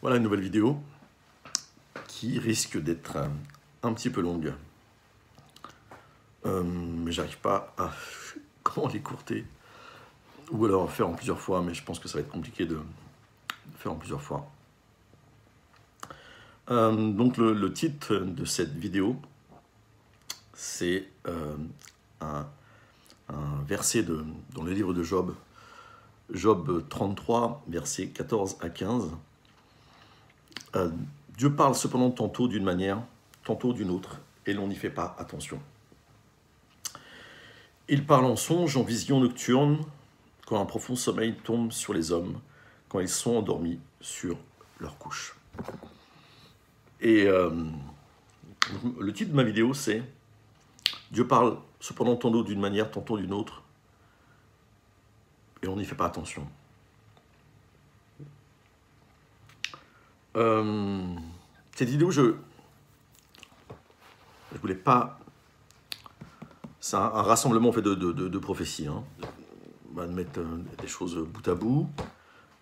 Voilà une nouvelle vidéo qui risque d'être un petit peu longue. Mais j'arrive pas à comment l'écourter. Ou alors faire en plusieurs fois, mais je pense que ça va être compliqué de faire en plusieurs fois. Donc le titre de cette vidéo, c'est un verset dans le livre de Job, Job 33, versets 14 à 15. Dieu parle cependant tantôt d'une manière, tantôt d'une autre, et l'on n'y fait pas attention. Il parle en songe, en vision nocturne, quand un profond sommeil tombe sur les hommes, quand ils sont endormis sur leur couche. Et le titre de ma vidéo, c'est « Dieu parle cependant tantôt d'une manière, tantôt d'une autre, et on n'y fait pas attention ». Cette vidéo, je voulais pas... C'est un rassemblement en fait, de prophéties. Hein. On va mettre des choses bout à bout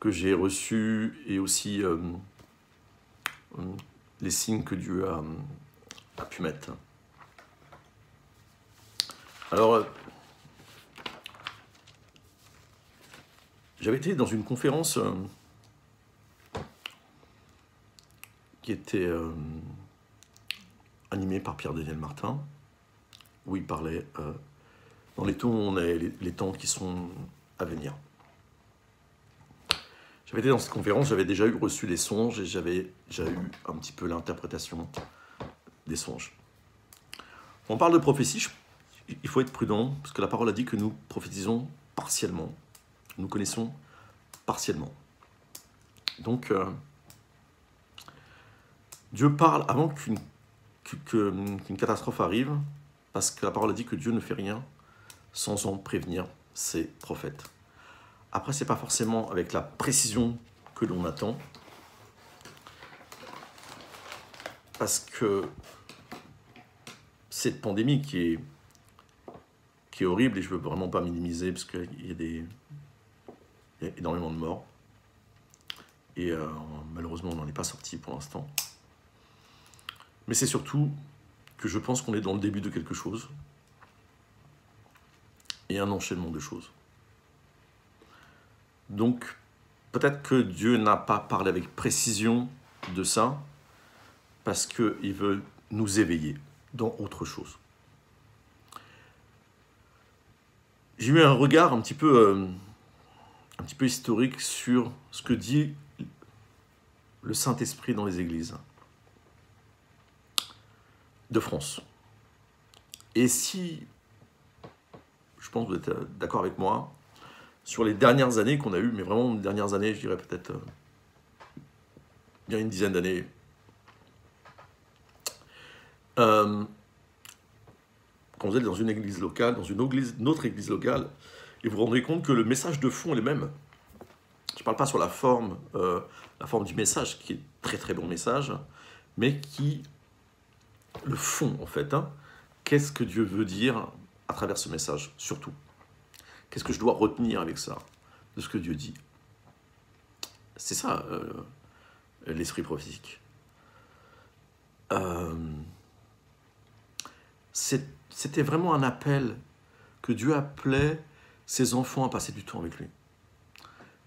que j'ai reçues et aussi les signes que Dieu a pu mettre. Alors, j'avais été dans une conférence qui était animée par Pierre-Daniel Martin, où il parlait dans les temps où on est les temps qui sont à venir. J'avais été dans cette conférence, j'avais déjà reçu les songes et j'avais déjà eu un petit peu l'interprétation des songes. Quand on parle de prophétie, il faut être prudent, parce que la parole a dit que nous prophétisons partiellement, nous connaissons partiellement. Donc, Dieu parle avant qu'une catastrophe arrive, parce que la parole a dit que Dieu ne fait rien sans en prévenir ses prophètes. Après, ce n'est pas forcément avec la précision que l'on attend, parce que cette pandémie qui est horrible, et je ne veux vraiment pas minimiser, parce qu'il y a énormément de morts, et malheureusement, on n'en est pas sorti pour l'instant. Mais c'est surtout que je pense qu'on est dans le début de quelque chose, et un enchaînement de choses. Donc, peut-être que Dieu n'a pas parlé avec précision de ça, parce qu'il veut nous éveiller dans autre chose. J'ai eu un regard un petit peu historique sur ce que dit le Saint-Esprit dans les églises de France. Et si, je pense que vous êtes d'accord avec moi, sur les dernières années qu'on a eues, mais vraiment les dernières années, je dirais peut-être bien une dizaine d'années, quand vous êtes dans une église locale, dans une autre église locale, et vous vous rendrez compte que le message de fond est le même. Je ne parle pas sur la forme du message, qui est très très bon message, mais qui, le fond en fait, hein, qu'est-ce que Dieu veut dire à travers ce message, surtout. Qu'est-ce que je dois retenir avec ça, de ce que Dieu dit? C'est ça, l'esprit prophétique. C'était vraiment un appel que Dieu appelait ses enfants à passer du temps avec lui.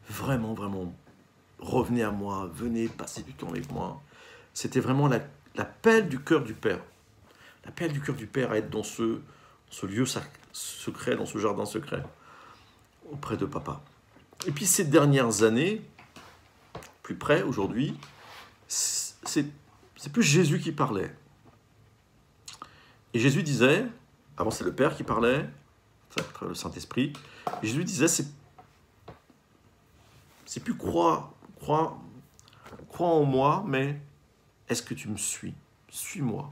Vraiment, vraiment, revenez à moi, venez passer du temps avec moi. C'était vraiment l'appel du cœur du Père. L'appel du cœur du Père à être dans ce lieu secret, dans ce jardin secret, auprès de papa. Et puis ces dernières années, plus près aujourd'hui, c'est plus Jésus qui parlait. Et Jésus disait, avant c'est le Père qui parlait, le Saint-Esprit, et Jésus disait, c'est plus crois en moi, mais est-ce que tu me suis? Suis-moi.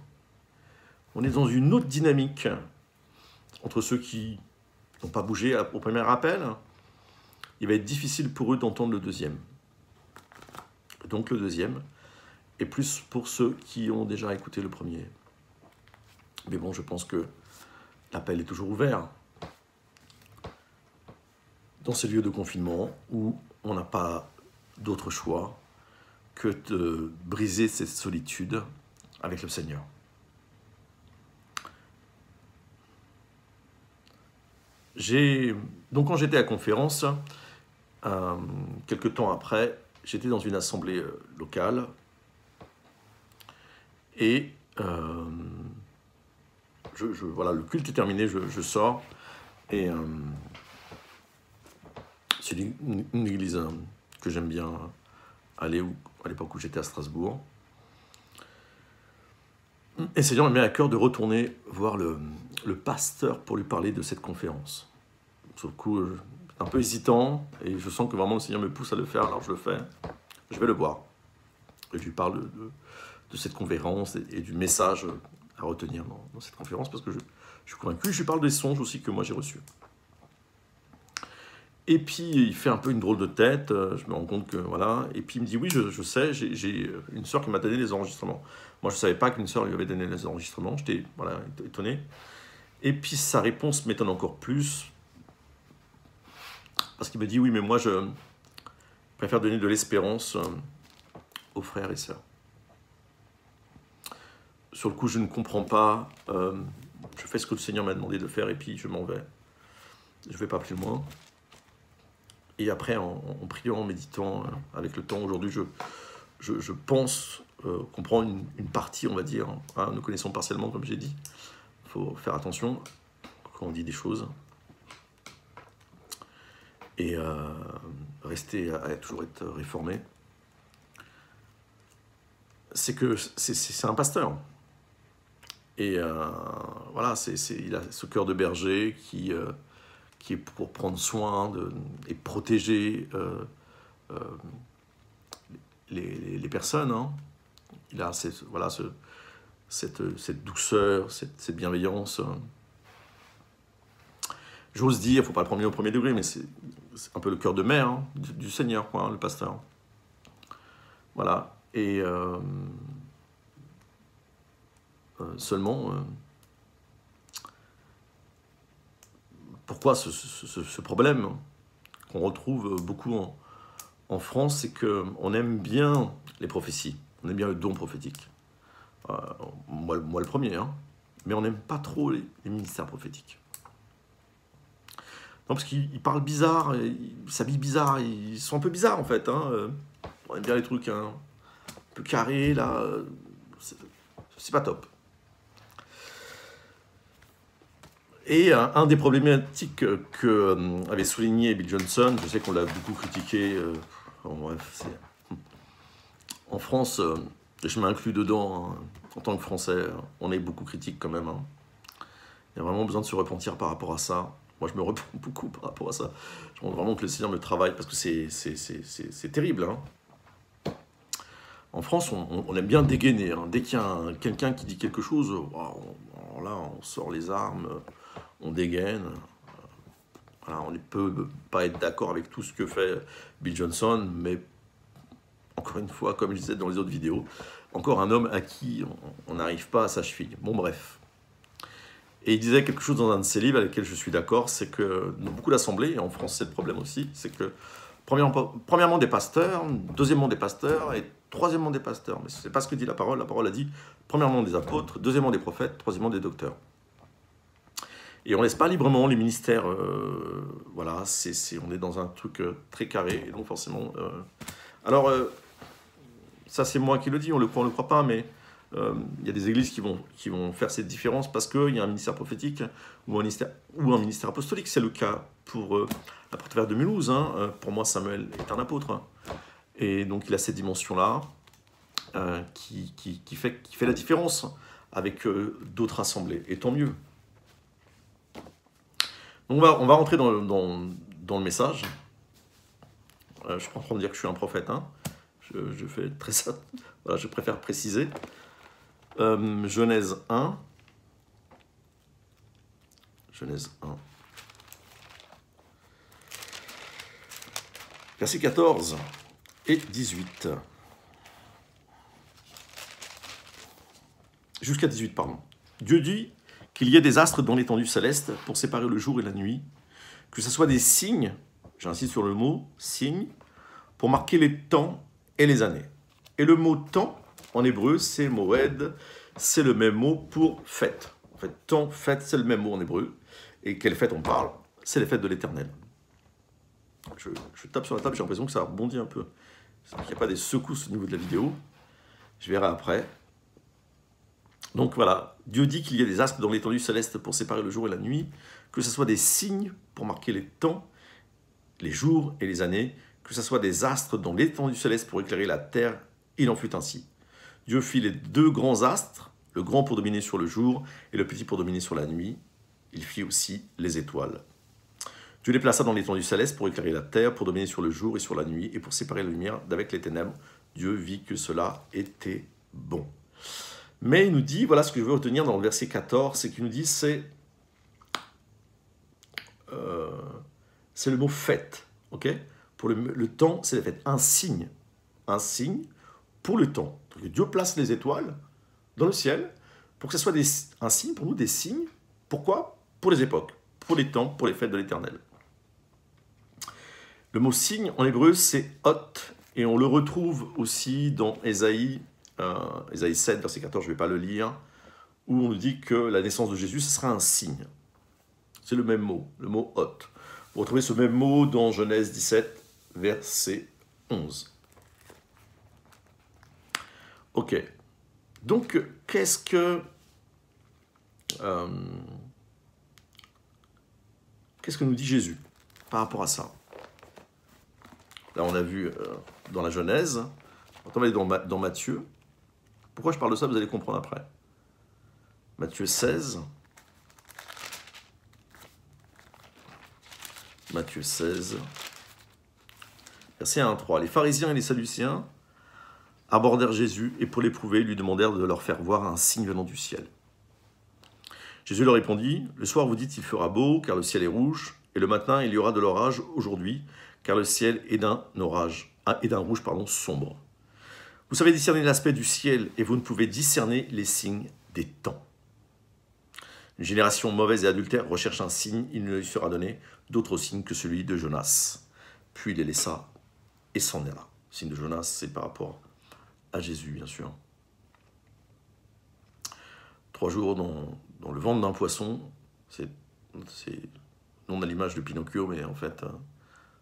On est dans une autre dynamique entre ceux qui n'ont pas bougé au premier appel. Il va être difficile pour eux d'entendre le deuxième. Donc le deuxième est plus pour ceux qui ont déjà écouté le premier. Mais bon, je pense que l'appel est toujours ouvert dans ces lieux de confinement où on n'a pas d'autre choix que de briser cette solitude avec le Seigneur. Donc quand j'étais à conférence, quelques temps après, j'étais dans une assemblée locale et voilà, le culte est terminé, je sors et c'est une église que j'aime bien aller à l'époque où j'étais à Strasbourg. Et le Seigneur m'a mis à cœur de retourner voir le pasteur pour lui parler de cette conférence. Sur le coup, un peu hésitant, et je sens que vraiment le Seigneur me pousse à le faire, alors je le fais. Je vais le voir. Et je lui parle de cette conférence et du message à retenir dans cette conférence, parce que je suis convaincu. Je lui parle des songes aussi que moi j'ai reçus. Et puis, il fait un peu une drôle de tête, je me rends compte que, voilà, et puis il me dit, oui, je sais, j'ai une sœur qui m'a donné les enregistrements. Moi, je ne savais pas qu'une sœur lui avait donné les enregistrements, j'étais voilà, étonné. Et puis, sa réponse m'étonne encore plus, parce qu'il me dit, oui, mais moi, je préfère donner de l'espérance aux frères et sœurs. Sur le coup, je ne comprends pas, je fais ce que le Seigneur m'a demandé de faire, et puis je m'en vais. Je ne vais pas plus loin. Et après, en priant, en méditant, avec le temps, aujourd'hui, je pense comprendre une partie, on va dire. Hein, nous connaissons partiellement, comme j'ai dit. Il faut faire attention quand on dit des choses. Et toujours être réformé. C'est que c'est un pasteur. Et voilà, il a ce cœur de berger qui est pour prendre soin et protéger les personnes. Hein. Il a cette douceur, cette bienveillance. J'ose dire, il ne faut pas le prendre au premier degré, mais c'est un peu le cœur de mère hein, du Seigneur, quoi, hein, le pasteur. Voilà. Et seulement... pourquoi ce problème qu'on retrouve beaucoup en France, c'est qu'on aime bien les prophéties, on aime bien le don prophétique. Moi le premier, hein, mais on n'aime pas trop les ministères prophétiques. Non, parce qu'ils parlent bizarre, ils s'habillent bizarre, ils sont un peu bizarres en fait. Hein. On aime bien les trucs un peu carrés, là, c'est pas top. Et un des problématiques que avait souligné Bill Johnson, je sais qu'on l'a beaucoup critiqué, en France, je m'inclus dedans, hein, en tant que Français, on est beaucoup critique quand même. Hein. Il y a vraiment besoin de se repentir par rapport à ça. Moi, je me repens beaucoup par rapport à ça. Je pense vraiment que le Seigneur me travaille, parce que c'est terrible. Hein. En France, on aime bien dégainer. Hein. Dès qu'il y a quelqu'un qui dit quelque chose, là, on sort les armes... on dégaine. Voilà, on ne peut pas être d'accord avec tout ce que fait Bill Johnson, mais encore une fois, comme je disais dans les autres vidéos, encore un homme à qui on n'arrive pas à sa cheville. Bon, bref. Et il disait quelque chose dans un de ses livres avec lequel je suis d'accord, c'est que dans beaucoup d'assemblées, et en France c'est le problème aussi, c'est que premièrement des pasteurs, deuxièmement des pasteurs, et troisièmement des pasteurs. Mais ce n'est pas ce que dit la parole a dit premièrement des apôtres, deuxièmement des prophètes, troisièmement des docteurs. Et on ne laisse pas librement les ministères, voilà, on est dans un truc très carré, et donc forcément... Alors, ça c'est moi qui le dis, on ne le croit pas, mais il y a des églises qui vont faire cette différence parce qu'il y a un ministère prophétique ou un ministère apostolique. C'est le cas pour la Porte Verte de Mulhouse. Hein. Pour moi, Samuel est un apôtre. Hein. Et donc, il a cette dimension-là qui fait la différence avec d'autres assemblées. Et tant mieux. Donc on va rentrer dans le message. Je prends pour me dire que je suis un prophète. Hein. Je fais très ça. Voilà, je préfère préciser. Genèse 1. Genèse 1. Versets 14 et 18. Jusqu'à 18, pardon. Dieu dit qu'il y ait des astres dans l'étendue céleste pour séparer le jour et la nuit, que ce soit des signes, j'insiste sur le mot signes, pour marquer les temps et les années, Et le mot temps, en hébreu, c'est moed, c'est le même mot pour fête. En fait, temps, fête, c'est le même mot en hébreu. Et quelle fête on parle? C'est les fêtes de l'Éternel. Je tape sur la table, j'ai l'impression que ça rebondit un peu. Il n'y a pas des secousses au niveau de la vidéo. Je verrai après. Donc voilà, Dieu dit qu'il y a des astres dans l'étendue céleste pour séparer le jour et la nuit, que ce soit des signes pour marquer les temps, les jours et les années, que ce soit des astres dans l'étendue céleste pour éclairer la terre, il en fut ainsi. Dieu fit les deux grands astres, le grand pour dominer sur le jour et le petit pour dominer sur la nuit. Il fit aussi les étoiles. Dieu les plaça dans l'étendue céleste pour éclairer la terre, pour dominer sur le jour et sur la nuit, et pour séparer la lumière d'avec les ténèbres. Dieu vit que cela était bon. Mais il nous dit, voilà ce que je veux retenir dans le verset 14, c'est qu'il nous dit, c'est le mot fête, ok? Pour le temps, c'est la fête, un signe pour le temps. Donc Dieu place les étoiles dans le ciel pour que ce soit un signe pour nous, des signes. Pourquoi? Pour les époques, pour les temps, pour les fêtes de l'Éternel. Le mot signe en hébreu, c'est hot, et on le retrouve aussi dans Ésaïe 7, verset 14, je ne vais pas le lire, où on nous dit que la naissance de Jésus, ce sera un signe. C'est le même mot, le mot hot. Vous retrouvez ce même mot dans Genèse 17, verset 11. Ok. Donc, qu'est-ce que nous dit Jésus par rapport à ça? Là, on a vu dans la Genèse. On va aller dans Matthieu. Pourquoi je parle de ça, vous allez comprendre après. Matthieu 16. Matthieu 16. Verset 1 à 3. Les pharisiens et les sadducéens abordèrent Jésus et pour l'éprouver, lui demandèrent de leur faire voir un signe venant du ciel. Jésus leur répondit, « Le soir vous dites il fera beau, car le ciel est rouge, et le matin il y aura de l'orage aujourd'hui, car le ciel est d'un rouge sombre. Vous savez discerner l'aspect du ciel, et vous ne pouvez discerner les signes des temps. Une génération mauvaise et adultère recherche un signe, il ne lui sera donné d'autre signe que celui de Jonas. Puis il les laissa et s'en alla. » Le signe de Jonas, c'est par rapport à Jésus, bien sûr. 3 jours dans le ventre d'un poisson, c'est non à l'image de Pinocchio, mais en fait,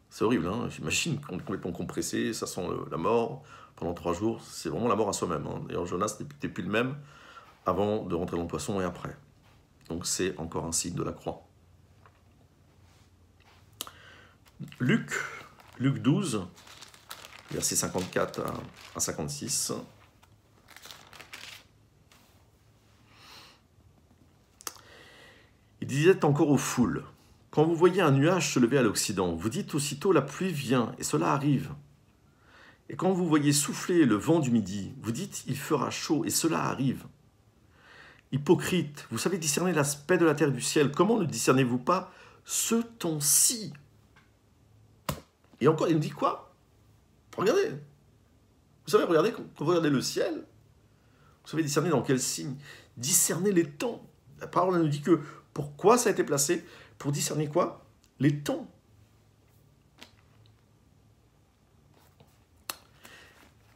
c'est horrible. Hein. J'imagine qu'on est complètement compressé, ça sent la mort pendant 3 jours. C'est vraiment la mort à soi-même. Hein. D'ailleurs, Jonas n'était plus le même avant de rentrer dans le poisson et après. Donc c'est encore un signe de la croix. Luc 12, versets 54 à 56. Il disait encore aux foules, « Quand vous voyez un nuage se lever à l'Occident, vous dites aussitôt la pluie vient, et cela arrive. Et quand vous voyez souffler le vent du midi, vous dites il fera chaud, et cela arrive. Hypocrite, vous savez discerner l'aspect de la terre et du ciel, comment ne discernez-vous pas ce temps-ci » Et encore, il nous dit quoi? Regardez. Vous savez, regardez, quand vous regardez le ciel, vous savez discerner dans quel signe? Discerner les temps. La parole nous dit que pourquoi ça a été placé? Pour discerner quoi? Les temps.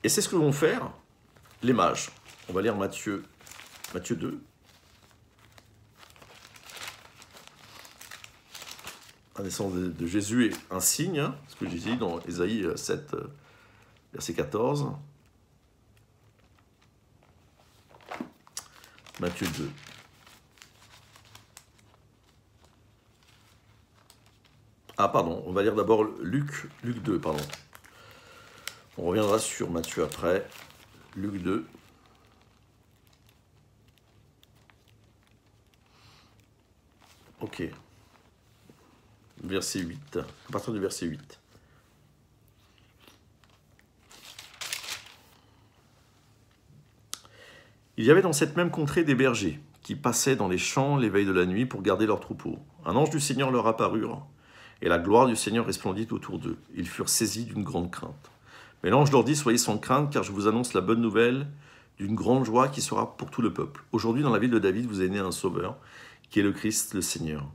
Et c'est ce que vont faire les mages. On va lire Matthieu 2. La naissance de Jésus est un signe, hein, ce que j'ai dit dans Ésaïe 7, verset 14. Matthieu 2. Ah, pardon, on va lire d'abord Luc 2, pardon. On reviendra sur Matthieu après. Luc 2. Ok. Verset 8. À partir du verset 8. Il y avait dans cette même contrée des bergers qui passaient dans les champs les veilles de la nuit pour garder leurs troupeaux. Un ange du Seigneur leur apparut, et la gloire du Seigneur resplendit autour d'eux. Ils furent saisis d'une grande crainte. Mais l'ange leur dit, « Soyez sans crainte, car je vous annonce la bonne nouvelle d'une grande joie qui sera pour tout le peuple. Aujourd'hui, dans la ville de David, vous est né un sauveur, qui est le Christ, le Seigneur.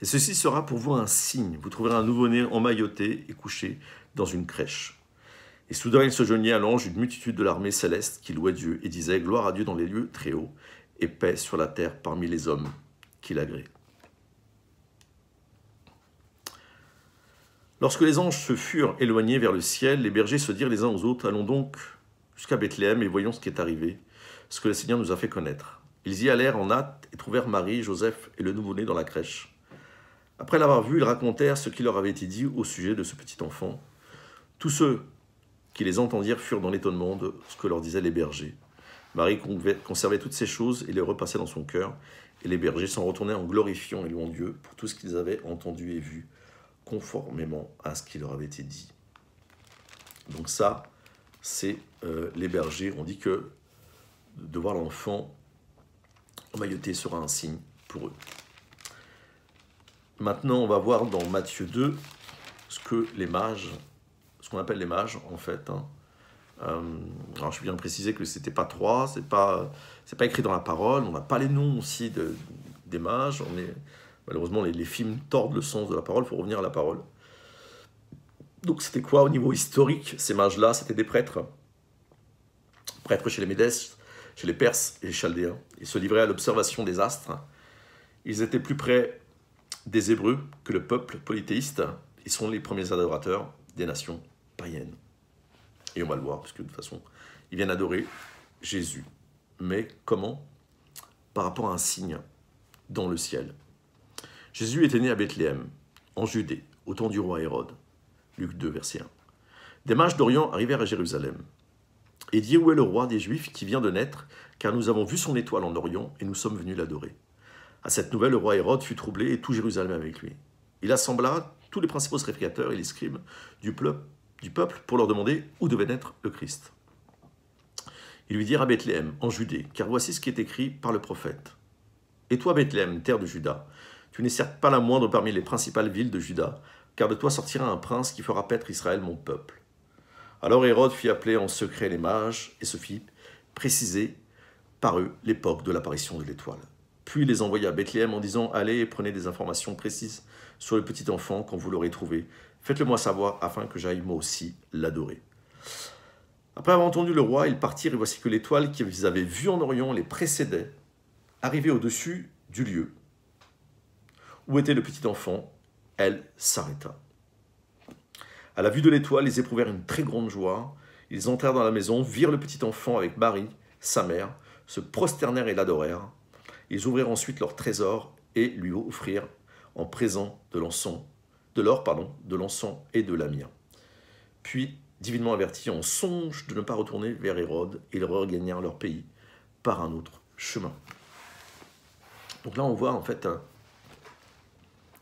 Et ceci sera pour vous un signe. Vous trouverez un nouveau-né emmailloté et couché dans une crèche. » Et soudain il se joignit à l'ange une multitude de l'armée céleste qui louait Dieu et disait « Gloire à Dieu dans les lieux très hauts et paix sur la terre parmi les hommes qu'il agrée. » Lorsque les anges se furent éloignés vers le ciel, les bergers se dirent les uns aux autres « Allons donc jusqu'à Bethléem et voyons ce qui est arrivé, ce que le Seigneur nous a fait connaître. » Ils y allèrent en hâte et trouvèrent Marie, Joseph et le nouveau-né dans la crèche. Après l'avoir vu, ils racontèrent ce qui leur avait été dit au sujet de ce petit enfant. Tous ceux qui les entendirent furent dans l'étonnement de ce que leur disaient les bergers. Marie conservait toutes ces choses et les repassait dans son cœur, et les bergers s'en retournaient en glorifiant et louant Dieu pour tout ce qu'ils avaient entendu et vu, conformément à ce qui leur avait été dit. Donc ça, c'est les bergers. On dit que de voir l'enfant emmailloté sera un signe pour eux. Maintenant, on va voir dans Matthieu 2 ce que les mages, ce qu'on appelle les mages en fait. Alors je viens de préciser que c'était pas trois, c'est pas écrit dans la parole. On n'a pas les noms aussi des mages. Malheureusement, les films tordent le sens de la parole. Il faut revenir à la parole. Donc c'était quoi au niveau historique? Ces mages-là, c'était des prêtres. Prêtres chez les Médès, chez les Perses et les Chaldéens. Ils se livraient à l'observation des astres. Ils étaient plus près des Hébreux que le peuple polythéiste. Ils sont les premiers adorateurs des nations païennes. Et on va le voir, parce que de toute façon, ils viennent adorer Jésus. Mais comment? Par rapport à un signe dans le ciel. Jésus était né à Bethléem, en Judée, au temps du roi Hérode. Luc 2, verset 1. Des mages d'Orient arrivèrent à Jérusalem et dirent « Où est le roi des Juifs qui vient de naître? Car nous avons vu son étoile en Orient et nous sommes venus l'adorer. » À cette nouvelle, le roi Hérode fut troublé et tout Jérusalem avec lui. Il assembla tous les principaux sacrificateurs et les scribes du peuple pour leur demander où devait naître le Christ. Ils lui dirent à Bethléem, en Judée, car voici ce qui est écrit par le prophète. « Et toi, Bethléem, terre de Juda, tu n'es certes pas la moindre parmi les principales villes de Juda, car de toi sortira un prince qui fera paître Israël, mon peuple. » Alors Hérode fit appeler en secret les mages et se fit préciser par eux l'époque de l'apparition de l'étoile. Puis il les envoya à Bethléem en disant « Allez et prenez des informations précises sur le petit enfant quand vous l'aurez trouvé. Faites-le moi savoir afin que j'aille moi aussi l'adorer. » Après avoir entendu le roi, ils partirent et voici que l'étoile qu'ils avaient vue en Orient les précédait, arrivée au-dessus du lieu où était le petit enfant. Elle s'arrêta. À la vue de l'étoile, ils éprouvèrent une très grande joie. Ils entrèrent dans la maison, virent le petit enfant avec Marie, sa mère, se prosternèrent et l'adorèrent. Ils ouvrirent ensuite leur trésor et lui offrirent en présent de l'encens, de l'or, de l'encens et de la myrrhe. Puis, divinement avertis, en songe de ne pas retourner vers Hérode, ils regagnèrent leur pays par un autre chemin. Donc là, on voit en fait,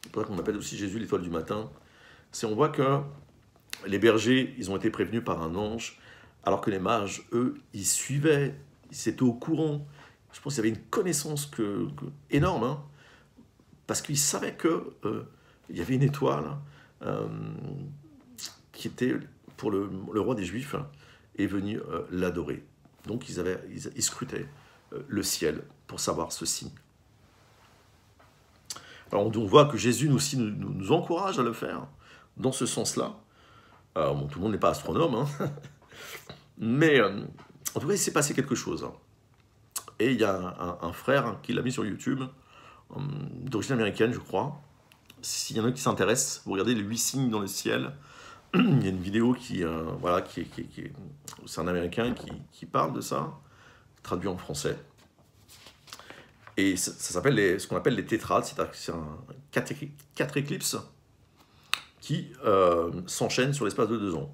c'est pour ça qu'on appelle aussi Jésus l'étoile du matin, c'est on voit que les bergers, ils ont été prévenus par un ange, alors que les mages, eux, ils suivaient, ils étaient au courant. Je pense qu'il y avait une connaissance énorme, hein, parce qu'ils savaient qu'il y avait une étoile qui était, pour le roi des Juifs, est venu l'adorer. Donc ils scrutaient le ciel pour savoir ce signe. Alors on voit que Jésus aussi nous encourage à le faire dans ce sens-là. Bon, tout le monde n'est pas astronome, hein, mais en tout cas, il s'est passé quelque chose. Hein. Et il y a un frère qui l'a mis sur YouTube, d'origine américaine, je crois. S'il y en a qui s'intéressent, vous regardez les 8 signes dans le ciel. Il y a une vidéo c'est un Américain qui parle de ça, traduit en français. Et ça s'appelle ce qu'on appelle les tétrades, c'est-à-dire 4 éclipses qui s'enchaînent sur l'espace de 2 ans.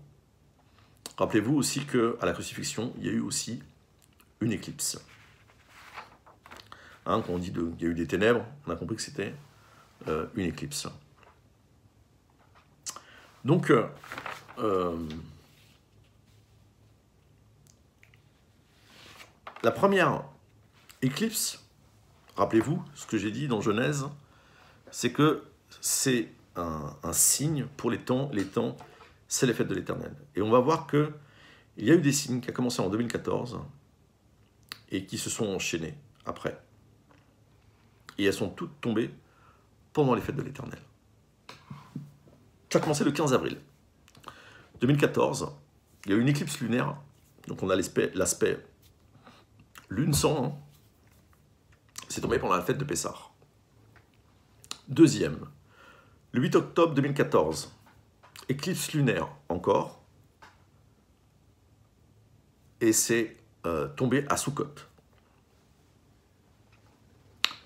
Rappelez-vous aussi qu'à la crucifixion, il y a eu aussi une éclipse. Hein, quand on dit qu'il y a eu des ténèbres, on a compris que c'était une éclipse. Donc, la première éclipse, rappelez-vous ce que j'ai dit dans Genèse, c'est que c'est un signe pour les temps, c'est les fêtes de l'Éternel. Et on va voir qu'il y a eu des signes qui ont commencé en 2014 et qui se sont enchaînés après. Et elles sont toutes tombées pendant les fêtes de l'Éternel. Ça a commencé le 15 avril 2014. il y a eu une éclipse lunaire, donc on a l'aspect lune sang, hein. C'est tombé pendant la fête de Pessah. Deuxième, le 8 octobre 2014, éclipse lunaire encore, et c'est tombé à Sukkot,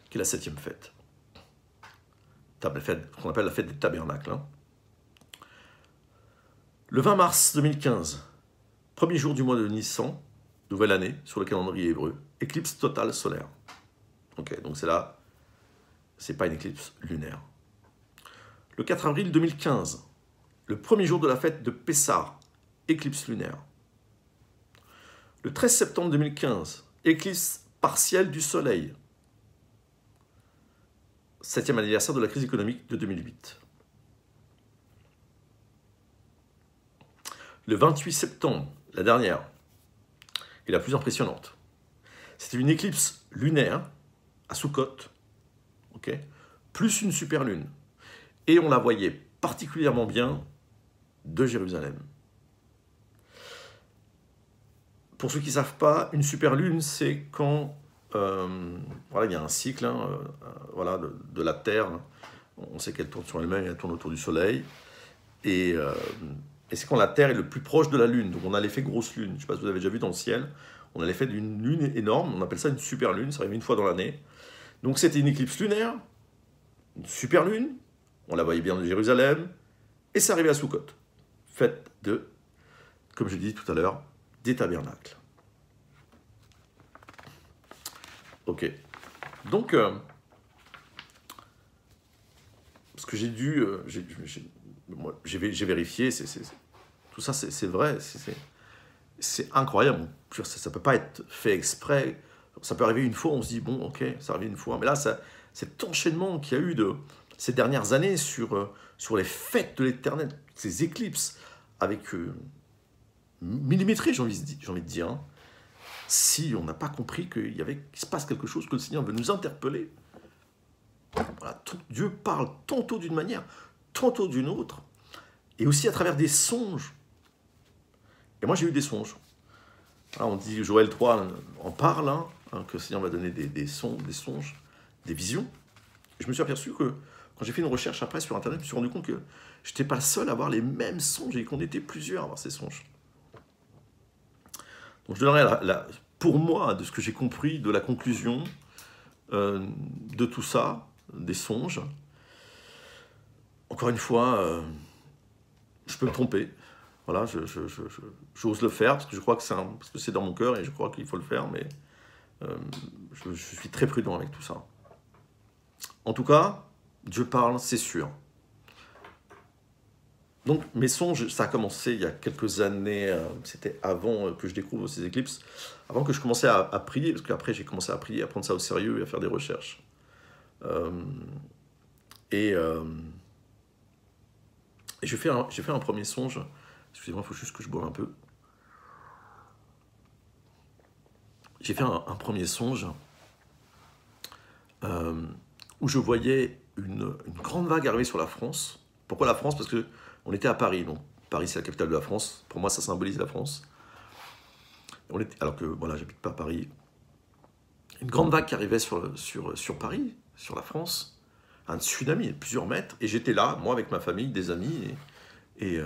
qui est la 7e fête. Qu'on appelle la fête des tabernacles. Hein. Le 20 mars 2015, premier jour du mois de Nissan, nouvelle année sur le calendrier hébreu, éclipse totale solaire. Ok, donc c'est là, c'est pas une éclipse lunaire. Le 4 avril 2015, le premier jour de la fête de Pessah, éclipse lunaire. Le 13 septembre 2015, éclipse partielle du soleil. 7e anniversaire de la crise économique de 2008. Le 28 septembre, la dernière, et la plus impressionnante, c'était une éclipse lunaire à Sukkot, okay, plus une super lune. Et on la voyait particulièrement bien de Jérusalem. Pour ceux qui ne savent pas, une super lune, c'est quand voilà, il y a un cycle hein, voilà, de la Terre. On sait qu'elle tourne sur elle-même, elle tourne autour du Soleil. Et c'est quand la Terre est le plus proche de la Lune. Donc on a l'effet grosse lune. Je ne sais pas si vous avez déjà vu dans le ciel. On a l'effet d'une lune énorme. On appelle ça une super lune. Ça arrive une fois dans l'année. Donc c'était une éclipse lunaire, une super lune. On la voyait bien de Jérusalem. Et ça arrivait à Sukkot. Fête de, comme je disais tout à l'heure, des tabernacles. Ok. Donc, ce que j'ai dû... j'ai vérifié, tout ça c'est vrai, c'est incroyable. Ça ne peut pas être fait exprès. Ça peut arriver une fois, on se dit, bon, ok, ça arrive une fois. Mais là, cet enchaînement qu'il y a eu ces dernières années sur les fêtes de l'Éternel, ces éclipses, avec millimétré, j'ai envie de dire, hein, si on n'a pas compris qu'il se passe quelque chose, que le Seigneur veut nous interpeller. Voilà, Dieu parle tantôt d'une manière, tantôt d'une autre, et aussi à travers des songes. Et moi, j'ai eu des songes. Hein, on dit, Joël 3 en parle, hein, que le Seigneur va donner des songes, des visions. Et je me suis aperçu que, quand j'ai fait une recherche après sur Internet, je me suis rendu compte que je n'étais pas le seul à avoir les mêmes songes, et qu'on était plusieurs à avoir ces songes. Donc je donnerai, pour moi, de ce que j'ai compris, de la conclusion de tout ça, des songes. Encore une fois, je peux me tromper. Voilà, j'ose le faire parce que je crois que c'est dans mon cœur et je crois qu'il faut le faire, mais je suis très prudent avec tout ça. En tout cas, Dieu parle, c'est sûr. Donc, mes songes, ça a commencé il y a quelques années, c'était avant que je découvre ces éclipses, avant que je commençais à prier, parce qu'après j'ai commencé à prier, à prendre ça au sérieux et à faire des recherches. Et j'ai fait un premier songe. Excusez-moi, il faut juste que je boive un peu. J'ai fait un premier songe où je voyais une grande vague arriver sur la France. Pourquoi la France? Parce qu'on était à Paris. Donc, Paris, c'est la capitale de la France. Pour moi, ça symbolise la France. Alors que, voilà, j'habite pas à Paris. Une grande vague qui arrivait sur Paris, sur la France. Un tsunami de plusieurs mètres. Et j'étais là, moi, avec ma famille, des amis. Et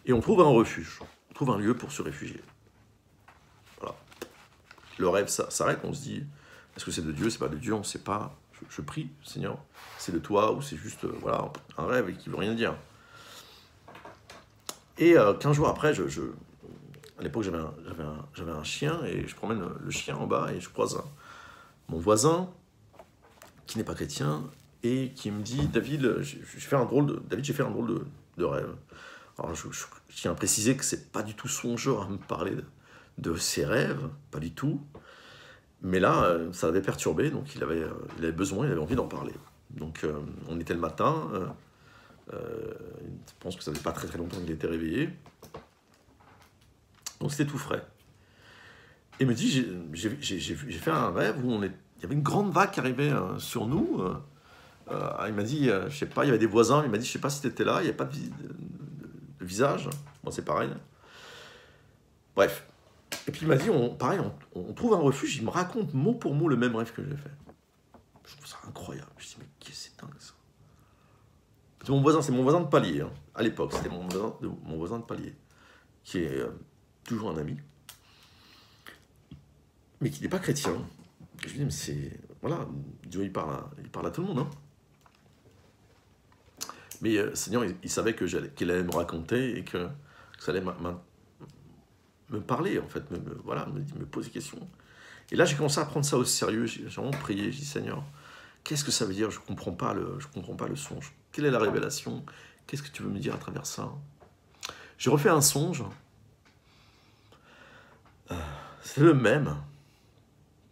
on trouve un refuge. On trouve un lieu pour se réfugier. Voilà. Le rêve s'arrête. On se dit, est-ce que c'est de Dieu? C'est pas de Dieu, on ne sait pas. Je prie, Seigneur, c'est de toi ou c'est juste voilà, un rêve et qui ne veut rien dire. Et 15 jours après, à l'époque, j'avais un chien et je promène le chien en bas et je croise mon voisin qui n'est pas chrétien et qui me dit, David, j'ai fait un drôle de rêve. Alors, je tiens à préciser que ce n'est pas du tout son genre à me parler de ses rêves, pas du tout. Mais là, ça l'avait perturbé, donc il avait besoin, il avait envie d'en parler. Donc on était le matin, je pense que ça faisait pas très très longtemps qu'il était réveillé. Donc c'était tout frais. Et il me dit, j'ai fait un rêve où il y avait une grande vague qui arrivait sur nous. Il m'a dit, je sais pas, il y avait des voisins, il m'a dit, je sais pas si tu étais là, il n'y avait pas de visage. Moi, c'est pareil. Bref. Et puis il m'a dit, pareil, on trouve un refuge, il me raconte mot pour mot le même rêve que j'ai fait. Je trouve ça incroyable. Je dis, mais qu'est-ce que c'est dingue ça? C'est mon voisin de palier. Hein. À l'époque, c'était mon voisin de palier, qui est toujours un ami, mais qui n'est pas chrétien. Je lui dis, mais c'est... Voilà, Dieu, il parle à tout le monde. Hein. Mais Seigneur, il savait qu'il allait me raconter et que ça allait me parler, en fait, voilà, me poser des questions. Et là, j'ai commencé à prendre ça au sérieux. J'ai vraiment prié. J'ai dit, Seigneur, qu'est-ce que ça veut dire? Je comprends pas le songe. Quelle est la révélation? Qu'est-ce que tu veux me dire à travers ça? J'ai refait un songe. C'est le même.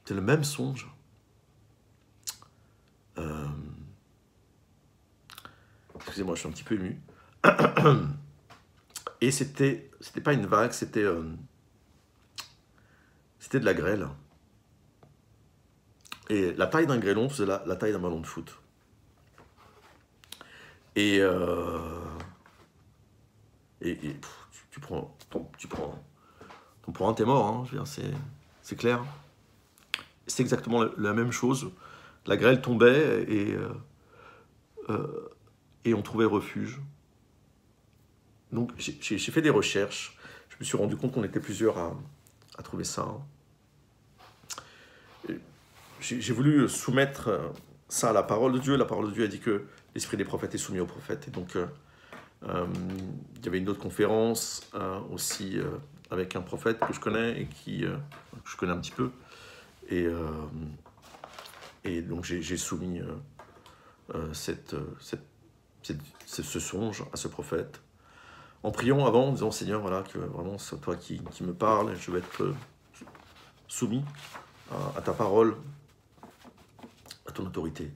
C'est le même songe. Excusez-moi, je suis un petit peu ému. Et c'était pas une vague, c'était de la grêle. Et la taille d'un grêlon faisait la taille d'un ballon de foot. Et tu prends t'es mort, hein, je veux dire, c'est clair. C'est exactement la même chose. La grêle tombait et on trouvait refuge. Donc j'ai fait des recherches. Je me suis rendu compte qu'on était plusieurs à trouver ça. J'ai voulu soumettre ça à la parole de Dieu. La parole de Dieu a dit que l'esprit des prophètes est soumis aux prophètes. Et donc, il y avait une autre conférence aussi avec un prophète que je connais et que je connais un petit peu. Et donc, j'ai soumis ce songe à ce prophète. En priant avant, en disant, Seigneur, voilà, que vraiment c'est toi qui me parles, je vais être soumis à ta parole, à ton autorité.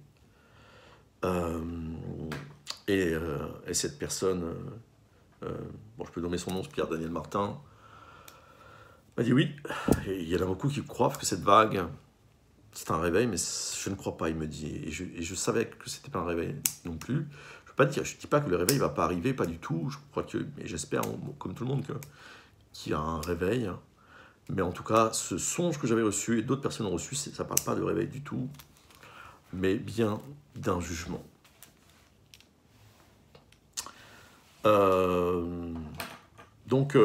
Et cette personne, bon, je peux nommer son nom, c'est Pierre-Daniel Martin, m'a dit oui, et il y en a beaucoup qui croient que cette vague, c'est un réveil, mais je ne crois pas, il me dit, et je savais que c'était pas un réveil non plus. Je ne dis pas que le réveil ne va pas arriver, pas du tout, je crois que, et j'espère, comme tout le monde, qu'il y a un réveil, mais en tout cas, ce songe que j'avais reçu, et d'autres personnes ont reçu, ça ne parle pas de réveil du tout, mais bien d'un jugement. Donc,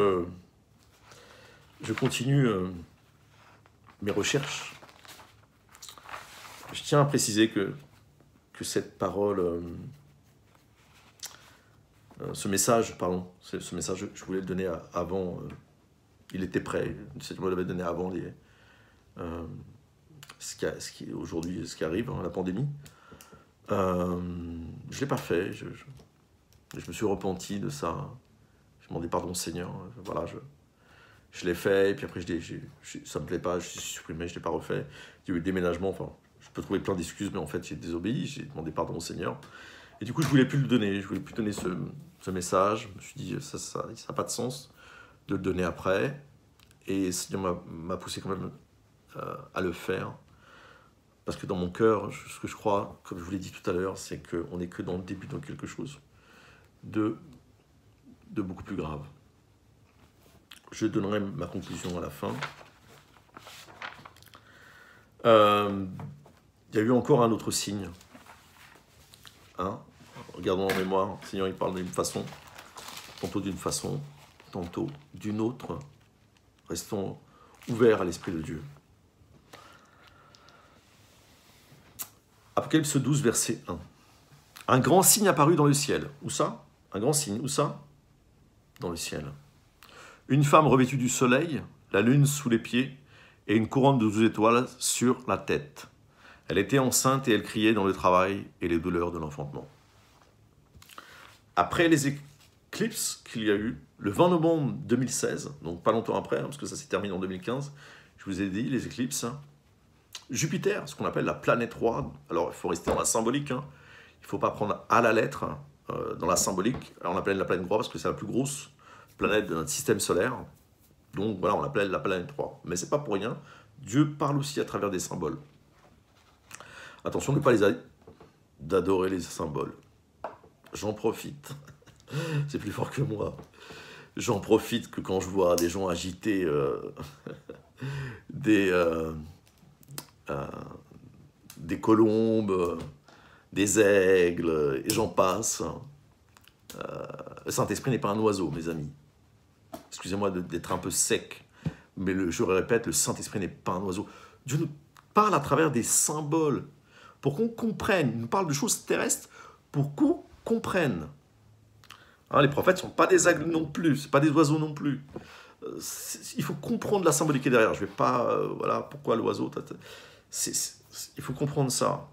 je continue mes recherches. Je tiens à préciser que cette parole, ce message, je voulais le donner avant, il était prêt, je l'avais donné avant aujourd'hui, ce qui arrive, hein, la pandémie. Je ne l'ai pas fait, je me suis repenti de ça. J'ai demandé pardon au Seigneur. Voilà, je l'ai fait, et puis après, ça ne me plaît pas, je suis supprimé, je ne l'ai pas refait. Il y a eu le déménagement, enfin, je peux trouver plein d'excuses, mais en fait, j'ai désobéi, j'ai demandé pardon au Seigneur. Et du coup, je ne voulais plus le donner, je ne voulais plus donner ce message. Je me suis dit, ça n'a pas de sens de le donner après. Et le Seigneur m'a poussé quand même à le faire. Parce que dans mon cœur, ce que je crois, comme je vous l'ai dit tout à l'heure, c'est qu'on n'est que dans le début de quelque chose de beaucoup plus grave. Je donnerai ma conclusion à la fin. Il y a eu encore un autre signe. Hein? Regardons en mémoire, le Seigneur il parle d'une façon, tantôt d'une façon, tantôt d'une autre. Restons ouverts à l'Esprit de Dieu. Apocalypse 12, verset 1. Un grand signe apparut dans le ciel. Où ça? Un grand signe. Où ça? Dans le ciel. Une femme revêtue du soleil, la lune sous les pieds, et une couronne de 12 étoiles sur la tête. Elle était enceinte et elle criait dans le travail et les douleurs de l'enfantement. Après les éclipses qu'il y a eu, le 20 novembre 2016, donc pas longtemps après, parce que ça s'est terminé en 2015, je vous ai dit, les éclipses, Jupiter, ce qu'on appelle la planète roi, alors il faut rester dans la symbolique, hein, il ne faut pas prendre à la lettre, dans la symbolique, alors on l'appelle la planète roi parce que c'est la plus grosse planète de notre système solaire, donc voilà, on l'appelle la planète roi. Mais c'est pas pour rien, Dieu parle aussi à travers des symboles. Attention de ne pas d'adorer les symboles. J'en profite. C'est plus fort que moi. J'en profite que quand je vois des gens agiter des, des colombes, des aigles, et j'en passe. Le Saint-Esprit n'est pas un oiseau, mes amis. Excusez-moi d'être un peu sec, mais je le répète, le Saint-Esprit n'est pas un oiseau. Dieu nous parle à travers des symboles pour qu'on comprenne. Il nous parle de choses terrestres pour qu'on comprenne. Hein, les prophètes ne sont pas des aigles non plus, ce pas des oiseaux non plus. Il faut comprendre la symbolique derrière. Je ne vais pas... voilà, pourquoi l'oiseau... Il faut comprendre ça.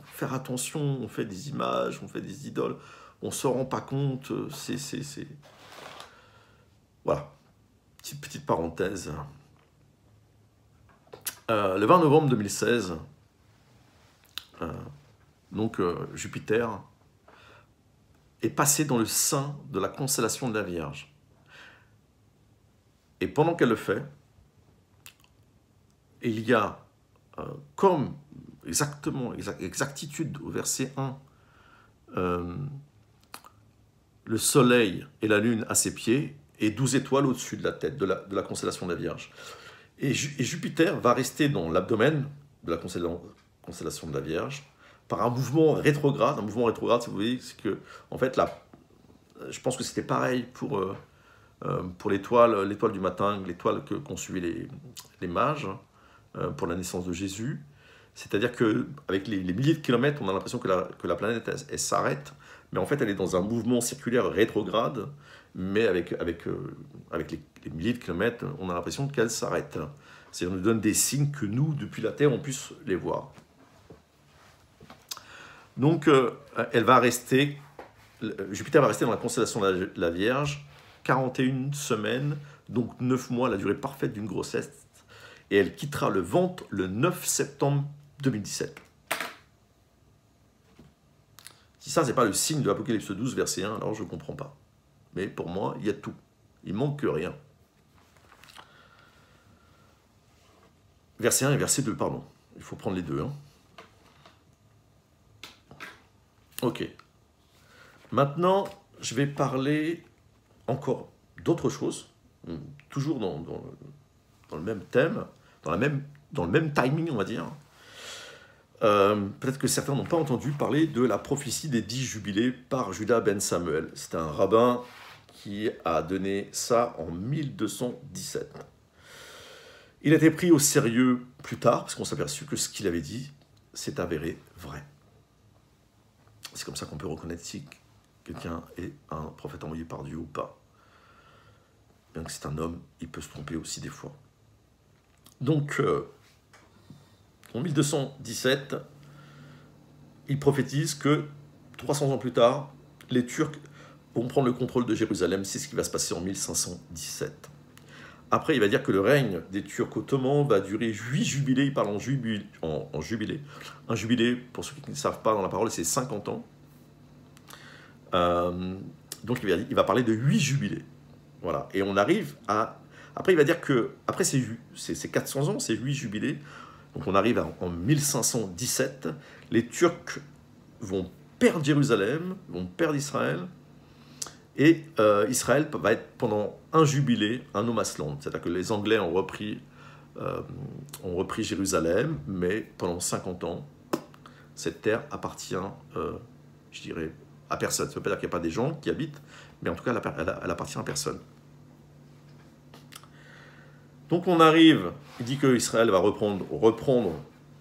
Faire attention, on fait des images, on fait des idoles, on ne se rend pas compte. Voilà. Petite parenthèse. Le 20 novembre 2016, Jupiter est passé dans le sein de la constellation de la Vierge. Et pendant qu'elle le fait, il y a, comme exactitude au verset 1, le soleil et la lune à ses pieds et 12 étoiles au-dessus de la tête de la constellation de la Vierge. Et Jupiter va rester dans l'abdomen de la constellation de la Vierge par un mouvement rétrograde. Un mouvement rétrograde, si vous voyez, c'est que, en fait, je pense que c'était pareil pour l'étoile du matin, l'étoile qu'ont suivi les mages pour la naissance de Jésus. C'est-à-dire qu'avec les milliers de kilomètres, on a l'impression que la planète, elle s'arrête, mais en fait, elle est dans un mouvement circulaire rétrograde, mais avec les milliers de kilomètres, on a l'impression qu'elle s'arrête. Ça nous donne des signes que nous, depuis la Terre, on puisse les voir. Donc, Jupiter va rester dans la constellation de la Vierge 41 semaines, donc 9 mois, la durée parfaite d'une grossesse, et elle quittera le ventre le 9 septembre 2017. Si ça, ce n'est pas le signe de l'Apocalypse 12, verset 1, alors je ne comprends pas. Mais pour moi, il y a tout. Il ne manque que rien. Verset 1 et verset 2, pardon. Il faut prendre les deux. Hein. Ok. Maintenant, je vais parler encore d'autres choses, toujours dans le même thème, dans le même timing, on va dire. Peut-être que certains n'ont pas entendu parler de la prophétie des 10 jubilés par Judah ben Samuel. C'est un rabbin qui a donné ça en 1217. Il a été pris au sérieux plus tard, parce qu'on s'est aperçu que ce qu'il avait dit s'est avéré vrai. C'est comme ça qu'on peut reconnaître si quelqu'un est un prophète envoyé par Dieu ou pas. Bien que c'est un homme, il peut se tromper aussi des fois. Donc, en 1217, il prophétise que 300 ans plus tard, les Turcs vont prendre le contrôle de Jérusalem. C'est ce qui va se passer en 1517. Après, il va dire que le règne des Turcs ottomans va durer 8 jubilés. Il parle en jubilé. Un jubilé, pour ceux qui ne savent pas dans la parole, c'est 50 ans. Donc, il va parler de 8 jubilés. Voilà. Et on arrive à... Après, il va dire que... Après, c'est 400 ans, c'est 8 jubilés. Donc, on arrive en 1517. Les Turcs vont perdre Jérusalem, vont perdre Israël. Et Israël va être pendant un jubilé, un Nomas Land. C'est-à-dire que les Anglais ont repris Jérusalem, mais pendant 50 ans, cette terre appartient, je dirais, à personne. Ça ne veut pas dire qu'il n'y a pas des gens qui habitent, mais en tout cas, elle appartient à personne. Donc on arrive, il dit qu'Israël va reprendre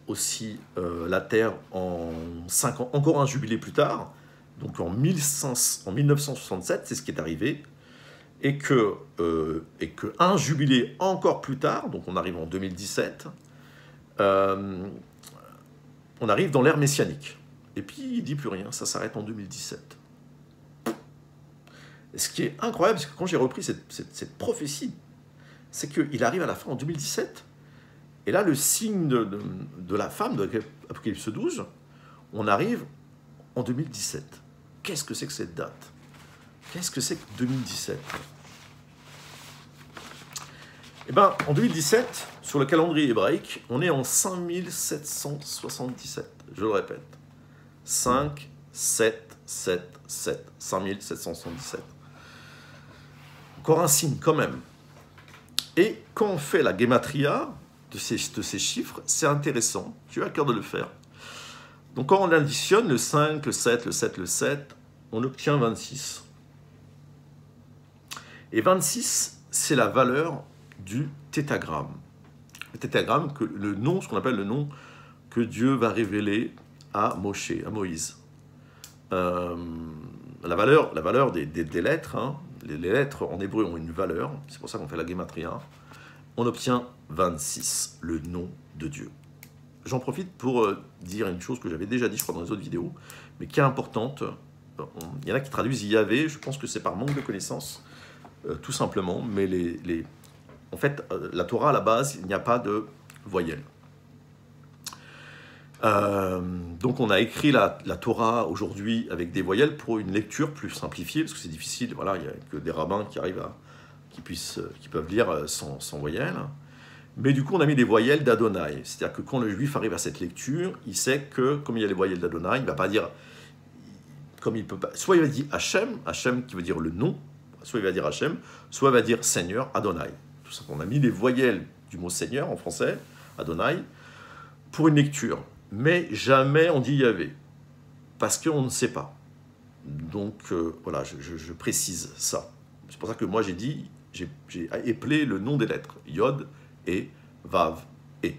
aussi la terre en 5 ans, encore un jubilé plus tard. Donc en 1967, c'est ce qui est arrivé, et que un jubilé encore plus tard, donc on arrive en 2017, on arrive dans l'ère messianique. Et puis il ne dit plus rien, ça s'arrête en 2017. Et ce qui est incroyable, c'est que quand j'ai repris cette prophétie, c'est qu'il arrive à la fin en 2017, et là le signe de la femme de l'Apocalypse 12, on arrive en 2017. Qu'est-ce que c'est que cette date? Qu'est-ce que c'est que 2017? Eh bien, en 2017, sur le calendrier hébraïque, on est en 5777. Je le répète. 5, 7, 7, 7, 5777. Encore un signe quand même. Et quand on fait la gematria de ces chiffres, c'est intéressant. Tu as à cœur de le faire. Donc quand on additionne le 5, le 7, le 7, le 7, on obtient 26. Et 26, c'est la valeur du tétragramme. Le tétragramme, ce qu'on appelle le nom que Dieu va révéler à Moshe, à Moïse. La valeur des lettres, hein, les lettres en hébreu ont une valeur, c'est pour ça qu'on fait la gematria. On obtient 26, le nom de Dieu. J'en profite pour dire une chose que j'avais déjà dit, je crois, dans les autres vidéos, mais qui est importante. Il y en a qui traduisent Yahvé, je pense que c'est par manque de connaissances, tout simplement, mais en fait, la Torah, à la base, il n'y a pas de voyelle. Donc on a écrit la Torah aujourd'hui avec des voyelles pour une lecture plus simplifiée, parce que c'est difficile, voilà, il n'y a que des rabbins qui arrivent qui peuvent lire sans voyelle. Mais du coup, on a mis des voyelles d'Adonai. C'est-à-dire que quand le juif arrive à cette lecture, il sait que, comme il y a les voyelles d'Adonai, il ne va pas dire, comme il peut pas, soit il va dire Hachem qui veut dire le nom, soit il va dire Hachem, soit il va dire Seigneur, Adonai. Tout ça, on a mis des voyelles du mot Seigneur en français, Adonai, pour une lecture. Mais jamais on dit Yahvé, parce qu'on ne sait pas. Donc voilà, je précise ça. C'est pour ça que moi j'ai éplé le nom des lettres, Yod et Vav et.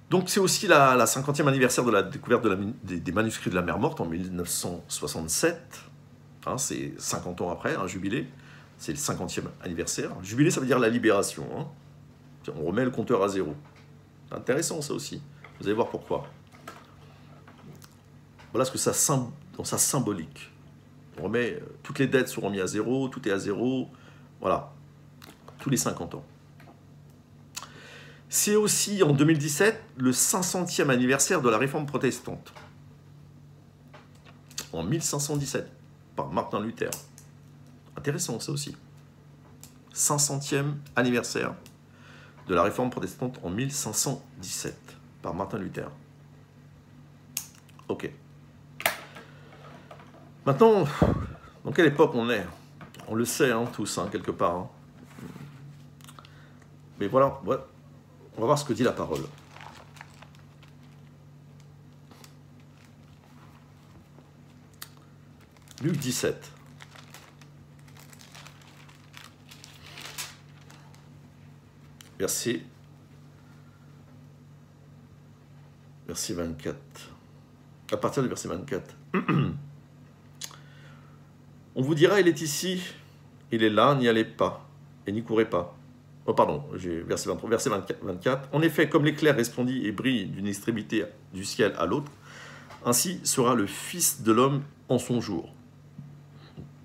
Donc c'est aussi la 50e anniversaire de la découverte des manuscrits de la mer Morte en 1967. Hein, c'est 50 ans après, un jubilé. C'est le 50e anniversaire. Jubilé, ça veut dire la libération. Hein. On remet le compteur à zéro. C'est intéressant ça aussi. Vous allez voir pourquoi. Voilà ce que ça dans sa symbolique. On remet, toutes les dettes sont remises à zéro, tout est à zéro. Voilà. Tous les 50 ans. C'est aussi en 2017 le 500e anniversaire de la réforme protestante. En 1517, par Martin Luther. Intéressant ça aussi. 500e anniversaire de la réforme protestante en 1517, par Martin Luther. Ok. Maintenant, dans quelle époque on est? On le sait, hein, tous, hein, quelque part. Hein. Mais voilà, on va voir ce que dit la parole. Luc 17. Verset 24. À partir du verset 24. On vous dira, il est ici, il est là, n'y allez pas, et n'y courez pas. Oh pardon, j'ai verset 23, verset 24. En effet, comme l'éclair resplendit et brille d'une extrémité du ciel à l'autre, ainsi sera le Fils de l'homme en son jour.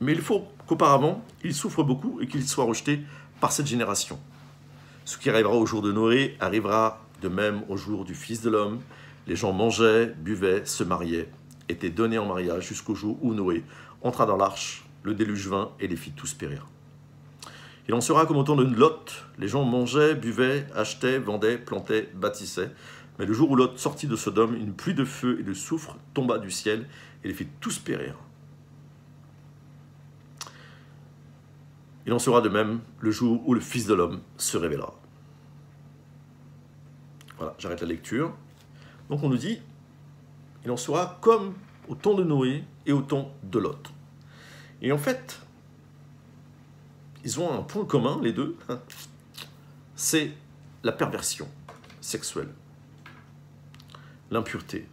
Mais il faut qu'auparavant, il souffre beaucoup et qu'il soit rejeté par cette génération. Ce qui arrivera au jour de Noé arrivera de même au jour du Fils de l'homme. Les gens mangeaient, buvaient, se mariaient, étaient donnés en mariage jusqu'au jour où Noé entra dans l'arche, le déluge vint et les fit tous périr. Il en sera comme au temps de Lot, les gens mangeaient, buvaient, achetaient, vendaient, plantaient, bâtissaient. Mais le jour où Lot sortit de Sodome, une pluie de feu et de soufre tomba du ciel et les fit tous périr. Il en sera de même le jour où le Fils de l'homme se révélera. Voilà, j'arrête la lecture. Donc on nous dit, il en sera comme au temps de Noé et au temps de Lot. Et en fait, ils ont un point commun, les deux, c'est la perversion sexuelle, l'impureté,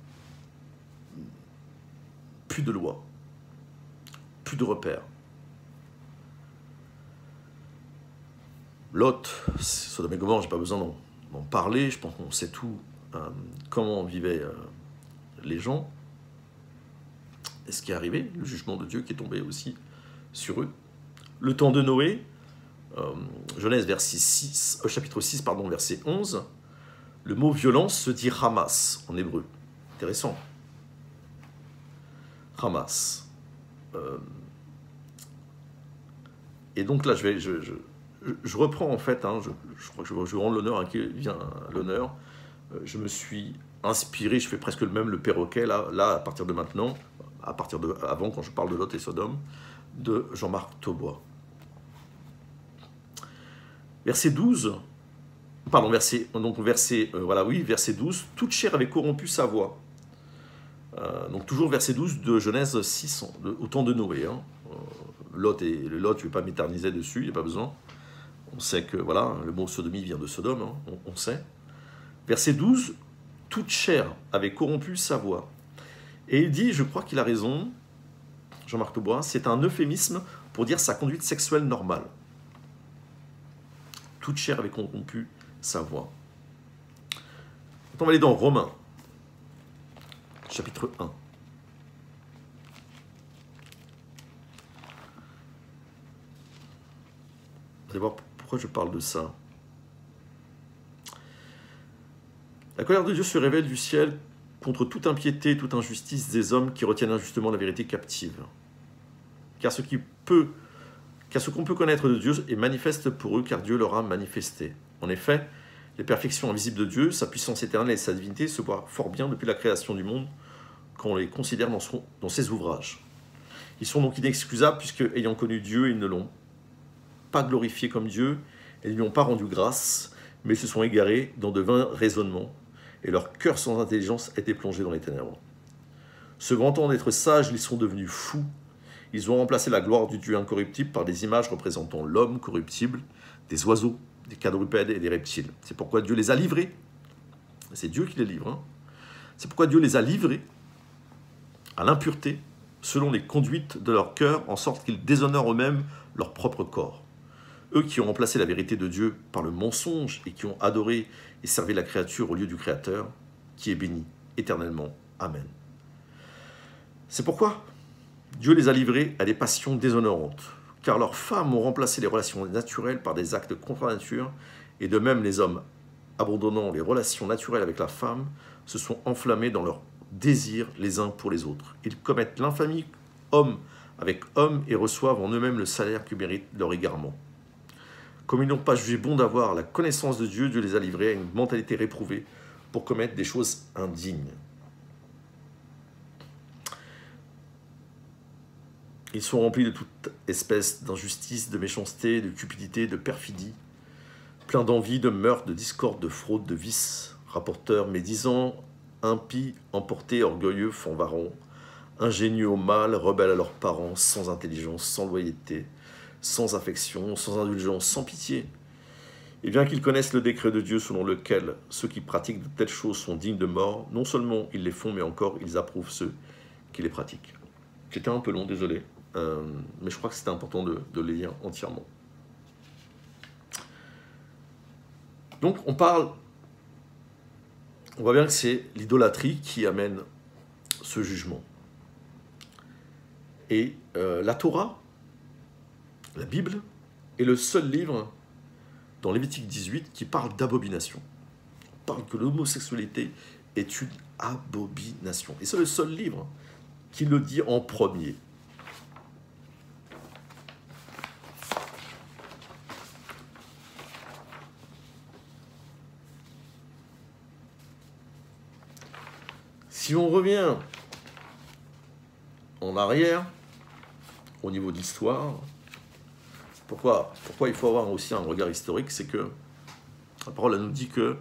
plus de loi, plus de repères. Lot, Sodome et Gomorrhe, je n'ai pas besoin d'en parler, je pense qu'on sait tout, comment vivaient les gens, et ce qui est arrivé, le jugement de Dieu qui est tombé aussi sur eux. Le temps de Noé, Genèse chapitre 6, pardon, verset 11, le mot violence se dit Hamas en hébreu. Intéressant. Hamas. Et donc là, je reprends en fait, hein, je crois que je rends l'honneur à qui vient l'honneur. je me suis inspiré, je fais presque le même, le perroquet, là à partir de maintenant, avant quand je parle de Lot et Sodome, de Jean-Marc Taubois. Verset 12, pardon, verset 12, toute chair avait corrompu sa voix. Donc toujours verset 12 de Genèse 6, au temps de Noé. Hein. Lot, je ne vais pas m'éterniser dessus, il n'y a pas besoin. On sait que, voilà, le mot sodomie vient de Sodome, hein, on sait. Verset 12, toute chair avait corrompu sa voix. Et il dit, je crois qu'il a raison, Jean-Marc Taubois, c'est un euphémisme pour dire sa conduite sexuelle normale. Toute chair avait corrompu sa voix. On va aller dans Romains, chapitre 1. Vous allez voir pourquoi je parle de ça. La colère de Dieu se révèle du ciel contre toute impiété, toute injustice des hommes qui retiennent injustement la vérité captive. Car ce qu'on peut connaître de Dieu est manifeste pour eux, car Dieu leur a manifesté. En effet, les perfections invisibles de Dieu, sa puissance éternelle et sa divinité se voient fort bien depuis la création du monde, quand on les considère dans ses ouvrages. Ils sont donc inexcusables, puisque, ayant connu Dieu, ils ne l'ont pas glorifié comme Dieu, et ne lui ont pas rendu grâce, mais se sont égarés dans de vains raisonnements, et leur cœur sans intelligence était plongé dans les ténèbres. Se vantant d'être sages, ils sont devenus fous. Ils ont remplacé la gloire du Dieu incorruptible par des images représentant l'homme corruptible, des oiseaux, des quadrupèdes et des reptiles. C'est pourquoi Dieu les a livrés. C'est Dieu qui les livre. Hein. C'est pourquoi Dieu les a livrés à l'impureté, selon les conduites de leur cœur, en sorte qu'ils déshonorent eux-mêmes leur propre corps. Eux qui ont remplacé la vérité de Dieu par le mensonge et qui ont adoré et servi la créature au lieu du Créateur, qui est béni éternellement. Amen. C'est pourquoi Dieu les a livrés à des passions déshonorantes, car leurs femmes ont remplacé les relations naturelles par des actes contre nature, et de même les hommes, abandonnant les relations naturelles avec la femme, se sont enflammés dans leurs désirs les uns pour les autres. Ils commettent l'infamie homme avec homme et reçoivent en eux-mêmes le salaire que mérite leur égarement. Comme ils n'ont pas jugé bon d'avoir la connaissance de Dieu, Dieu les a livrés à une mentalité réprouvée pour commettre des choses indignes. Ils sont remplis de toute espèce d'injustice, de méchanceté, de cupidité, de perfidie, pleins d'envie, de meurtre, de discorde, de fraude, de vice, rapporteurs, médisants, impies, emportés, orgueilleux, fanvarons, ingénieux au mal, rebelles à leurs parents, sans intelligence, sans loyauté, sans affection, sans indulgence, sans pitié. Et bien qu'ils connaissent le décret de Dieu selon lequel ceux qui pratiquent de telles choses sont dignes de mort, non seulement ils les font, mais encore ils approuvent ceux qui les pratiquent. C'était un peu long, désolé, mais je crois que c'était important de le lire entièrement. Donc on voit bien que c'est l'idolâtrie qui amène ce jugement. Et la Torah, la Bible, est le seul livre dans Lévitique 18 qui parle d'abomination. On parle que l'homosexualité est une abomination. Et c'est le seul livre qui le dit en premier. Si on revient en arrière, au niveau de l'histoire, pourquoi il faut avoir aussi un regard historique, c'est que la parole elle nous dit qu'il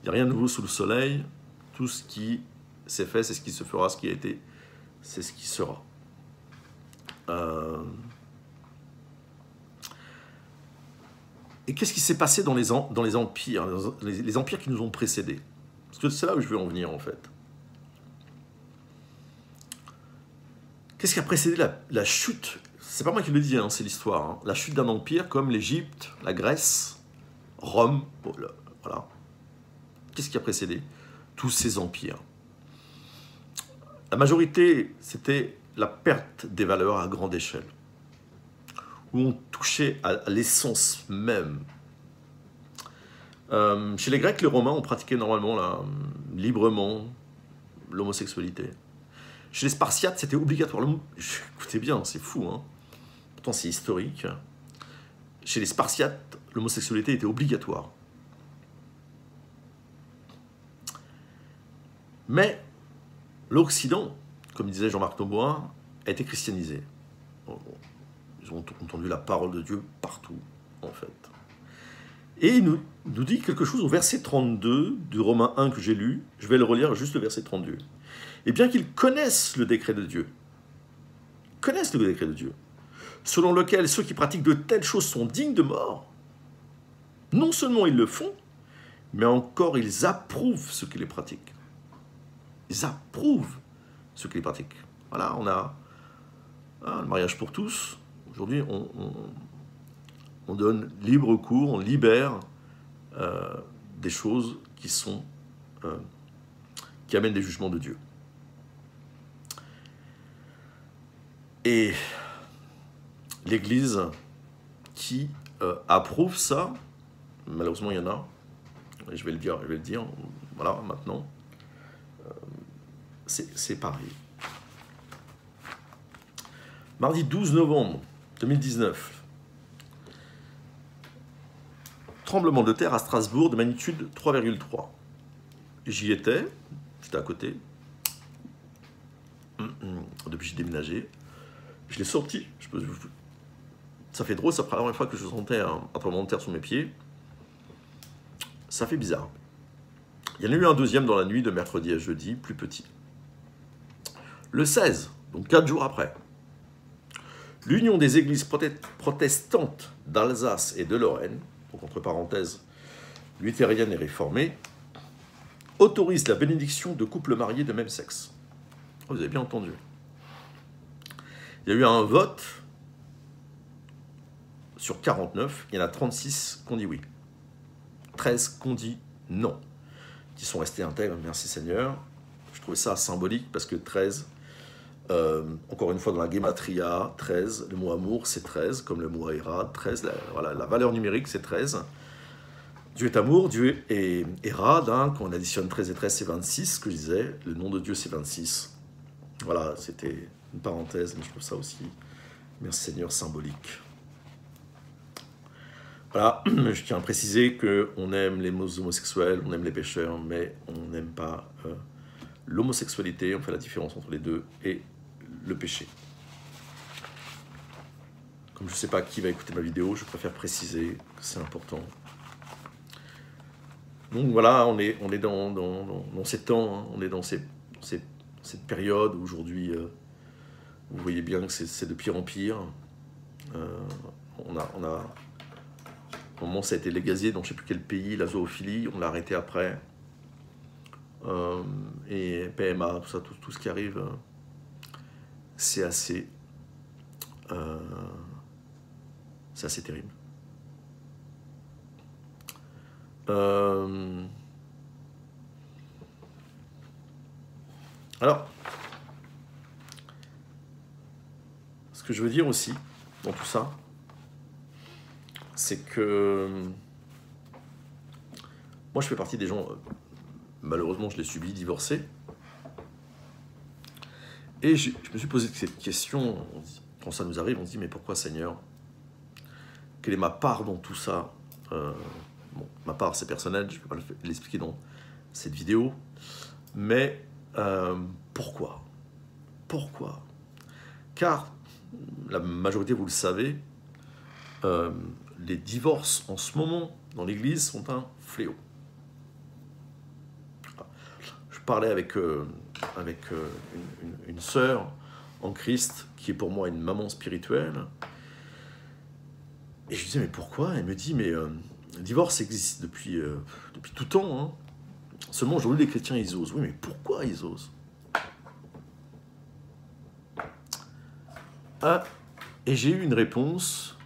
n'y a rien de nouveau sous le soleil, tout ce qui s'est fait, c'est ce qui se fera, ce qui a été, c'est ce qui sera. Et qu'est-ce qui s'est passé dans les empires, les empires qui nous ont précédés? Parce que c'est là où je veux en venir en fait. Qu'est-ce qui a précédé la chute? C'est pas moi qui le dis, hein, c'est l'histoire. Hein. La chute d'un empire comme l'Égypte, la Grèce, Rome, voilà. Qu'est-ce qui a précédé tous ces empires? La majorité, c'était la perte des valeurs à grande échelle, où on touchait à l'essence même. Chez les Grecs, les Romains, on pratiquait normalement librement l'homosexualité. Chez les Spartiates, c'était obligatoire. Écoutez bien, c'est fou, hein. Pourtant, c'est historique. Chez les Spartiates, l'homosexualité était obligatoire. Mais l'Occident, comme disait Jean-Marc Taubois, a été christianisé. Ils ont entendu la parole de Dieu partout, en fait. Et il nous dit quelque chose au verset 32 du Romains 1 que j'ai lu. Je vais le relire, juste le verset 32. Et bien qu'ils connaissent le décret de Dieu, selon lequel ceux qui pratiquent de telles choses sont dignes de mort, non seulement ils le font, mais encore ils approuvent ceux qui les pratiquent. Ils approuvent ceux qui les pratiquent. Voilà, on a le mariage pour tous. Aujourd'hui, on donne libre cours, on libère des choses qui amènent des jugements de Dieu. Et l'Église qui approuve ça, malheureusement il y en a, et je vais le dire, voilà, maintenant, c'est pareil. Mardi 12 novembre 2019, tremblement de terre à Strasbourg de magnitude 3,3. J'y étais, j'étais à côté, depuis que j'ai déménagé. Je l'ai sorti, ça fait drôle, c'est la première fois que je sentais un tremblement de terre sous mes pieds. Ça fait bizarre. Il y en a eu un deuxième dans la nuit de mercredi à jeudi, plus petit. Le 16, donc 4 jours après, l'Union des églises protestantes d'Alsace et de Lorraine, donc entre parenthèses, luthérienne et réformée, autorise la bénédiction de couples mariés de même sexe. Oh, vous avez bien entendu. Il y a eu un vote sur 49, il y en a 36 qui ont dit oui. 13 qui ont dit non, qui sont restés intègres, merci Seigneur. Je trouvais ça symbolique parce que 13, encore une fois dans la Gematria, 13, le mot amour c'est 13, comme le mot Era, 13, voilà, la valeur numérique c'est 13. Dieu est amour, Dieu est Era, hein, quand on additionne 13 et 13 c'est 26, ce que je disais, le nom de Dieu c'est 26. Voilà, c'était une parenthèse, mais je trouve ça aussi, merci Seigneur, symbolique. Voilà, je tiens à préciser qu'on aime les homosexuels, on aime les pécheurs, mais on n'aime pas l'homosexualité, on fait la différence entre les deux, et le péché. Comme je ne sais pas qui va écouter ma vidéo, je préfère préciser que c'est important. Donc voilà, on est dans ces temps, hein, on est dans cette période où aujourd'hui, vous voyez bien que c'est de pire en pire. Au moment où ça a été légalisé dans je ne sais plus quel pays, la zoophilie, on l'a arrêté après. Et PMA, tout ça, tout ce qui arrive, c'est assez terrible. Alors, ce que je veux dire aussi dans tout ça, c'est que moi je fais partie des gens, malheureusement je l'ai subi, divorcés. Et je me suis posé cette question, quand ça nous arrive, on se dit mais pourquoi Seigneur? Quelle est ma part dans tout ça? Bon, ma part c'est personnel, je ne vais pas l'expliquer dans cette vidéo, mais pourquoi? Pourquoi? Car la majorité, vous le savez, les divorces en ce moment dans l'Église sont un fléau. Je parlais avec une sœur en Christ qui est pour moi une maman spirituelle. Et je lui disais, mais pourquoi? Elle me dit, mais le divorce existe depuis tout temps. Hein. Seulement aujourd'hui, les chrétiens, ils osent. Oui, mais pourquoi ils osent? Et j'ai eu une réponse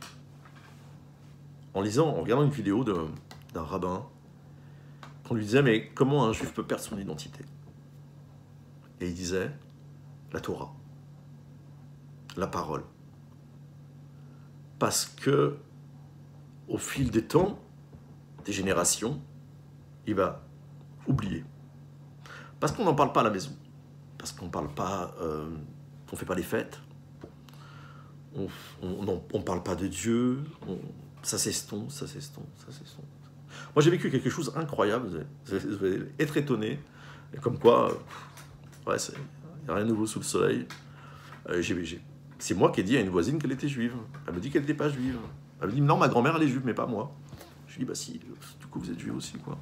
en regardant une vidéo d'un rabbin, qu'on lui disait, mais comment un juif peut perdre son identité? Et il disait, la Torah, la parole. Parce que, au fil des temps, des générations, il va oublier. Parce qu'on n'en parle pas à la maison. Parce qu'on ne parle pas, on ne fait pas les fêtes. On ne parle pas de Dieu. Ça s'estompe, ça s'estompe, ça s'estompe. Moi, j'ai vécu quelque chose d'incroyable. Vous allez être étonné. Et comme quoi, ouais, il n'y a rien de nouveau sous le soleil. C'est moi qui ai dit à une voisine qu'elle était juive. Elle me dit qu'elle n'était pas juive. Elle me dit, non, ma grand-mère, elle est juive, mais pas moi. Je lui dis, bah si, du coup, vous êtes juif aussi, quoi.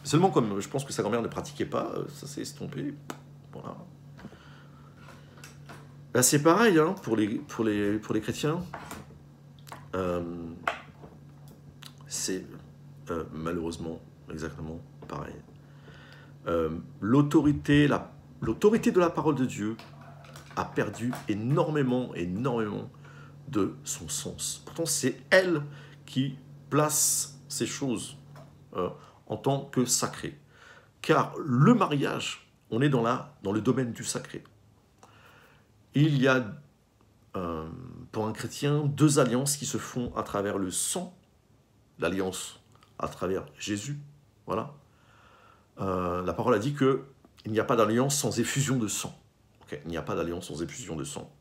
Seulement, comme je pense que sa grand-mère ne pratiquait pas, ça s'est estompé. Voilà. Là, c'est pareil, hein, pour les chrétiens. C'est malheureusement exactement pareil. L'autorité de la parole de Dieu a perdu énormément de son sens. Pourtant, c'est elle qui place ces choses en tant que sacrées. Car le mariage, on est dans le domaine du sacré. Il y a, pour un chrétien, deux alliances qui se font à travers le sang, l'alliance à travers Jésus. Voilà. La parole a dit qu'il n'y a pas d'alliance sans effusion de sang. Okay. Il n'y a pas d'alliance sans effusion de sang.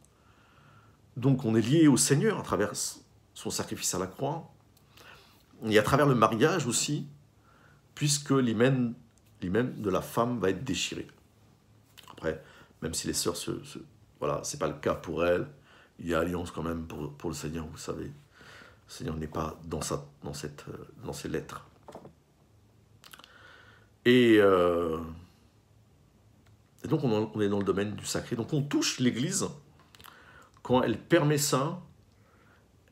Donc on est lié au Seigneur à travers son sacrifice à la croix, et à travers le mariage aussi, puisque l'hymen de la femme va être déchiré. Après, même si les sœurs voilà, c'est pas le cas pour elles, il y a alliance quand même pour le Seigneur, vous savez. Le Seigneur n'est pas dans ces lettres. Et donc on est dans le domaine du sacré. Donc on touche l'Église, quand elle permet ça,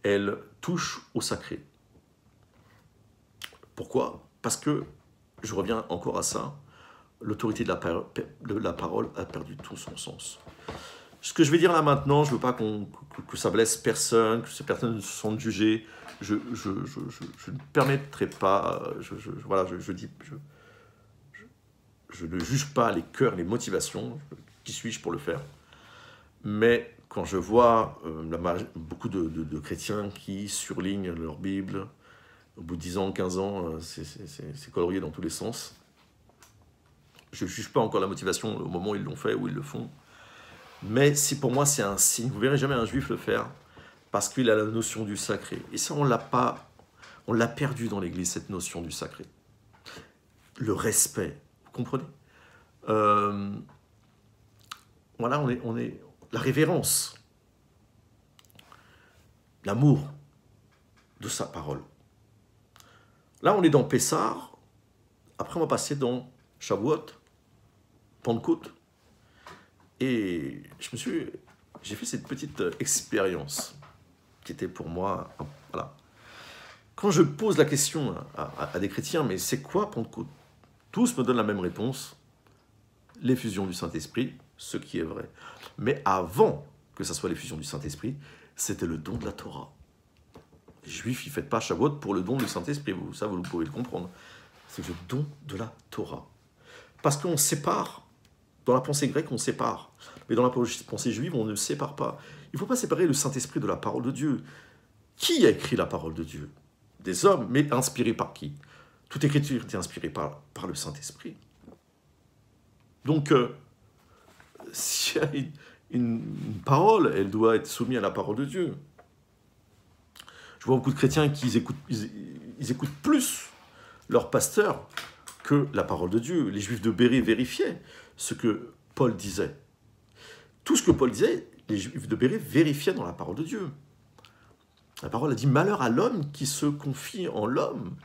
elle touche au sacré. Pourquoi? Parce que, je reviens encore à ça, l'autorité de la parole a perdu tout son sens. Ce que je vais dire là maintenant, je ne veux pas que ça blesse personne, que ces personnes se sentent jugées. Je ne permettrai pas, je ne juge pas les cœurs, les motivations. Qui suis-je pour le faire? Mais quand je vois beaucoup de chrétiens qui surlignent leur Bible, au bout de 10 ans, 15 ans, c'est colorié dans tous les sens. Je ne juge pas encore la motivation au moment où ils l'ont fait, où ils le font. Mais pour moi, c'est un signe. Vous ne verrez jamais un juif le faire, parce qu'il a la notion du sacré. Et ça, on l'a perdu dans l'Église, cette notion du sacré. Le respect, vous comprenez? Voilà, on est la révérence, l'amour de sa parole. Là, on est dans Pessah. Après, on va passer dans Shavuot, Pentecôte. Et j'ai fait cette petite expérience qui était pour moi, voilà. Quand je pose la question à des chrétiens, mais c'est quoi Pentecôte? Tous me donnent la même réponse, l'effusion du Saint-Esprit, ce qui est vrai. Mais avant que ça soit l'effusion du Saint-Esprit, c'était le don de la Torah. Les Juifs, ils ne fêtent pas Shavuot pour le don du Saint-Esprit, ça vous pouvez le comprendre. C'est le don de la Torah. Parce qu'on sépare, dans la pensée grecque, on sépare. Mais dans la pensée juive, on ne sépare pas. Il ne faut pas séparer le Saint-Esprit de la parole de Dieu. Qui a écrit la parole de Dieu? Des hommes, mais inspirés par qui? Toute écriture est inspirée par le Saint-Esprit. Donc, s'il y a une parole, elle doit être soumise à la parole de Dieu. Je vois beaucoup de chrétiens qui écoutent plus leur pasteur que la parole de Dieu. Les Juifs de Bérée vérifiaient ce que Paul disait. Tout ce que Paul disait, les Juifs de Bérée vérifiaient dans la parole de Dieu. La parole a dit « Malheur à l'homme qui se confie en l'homme ».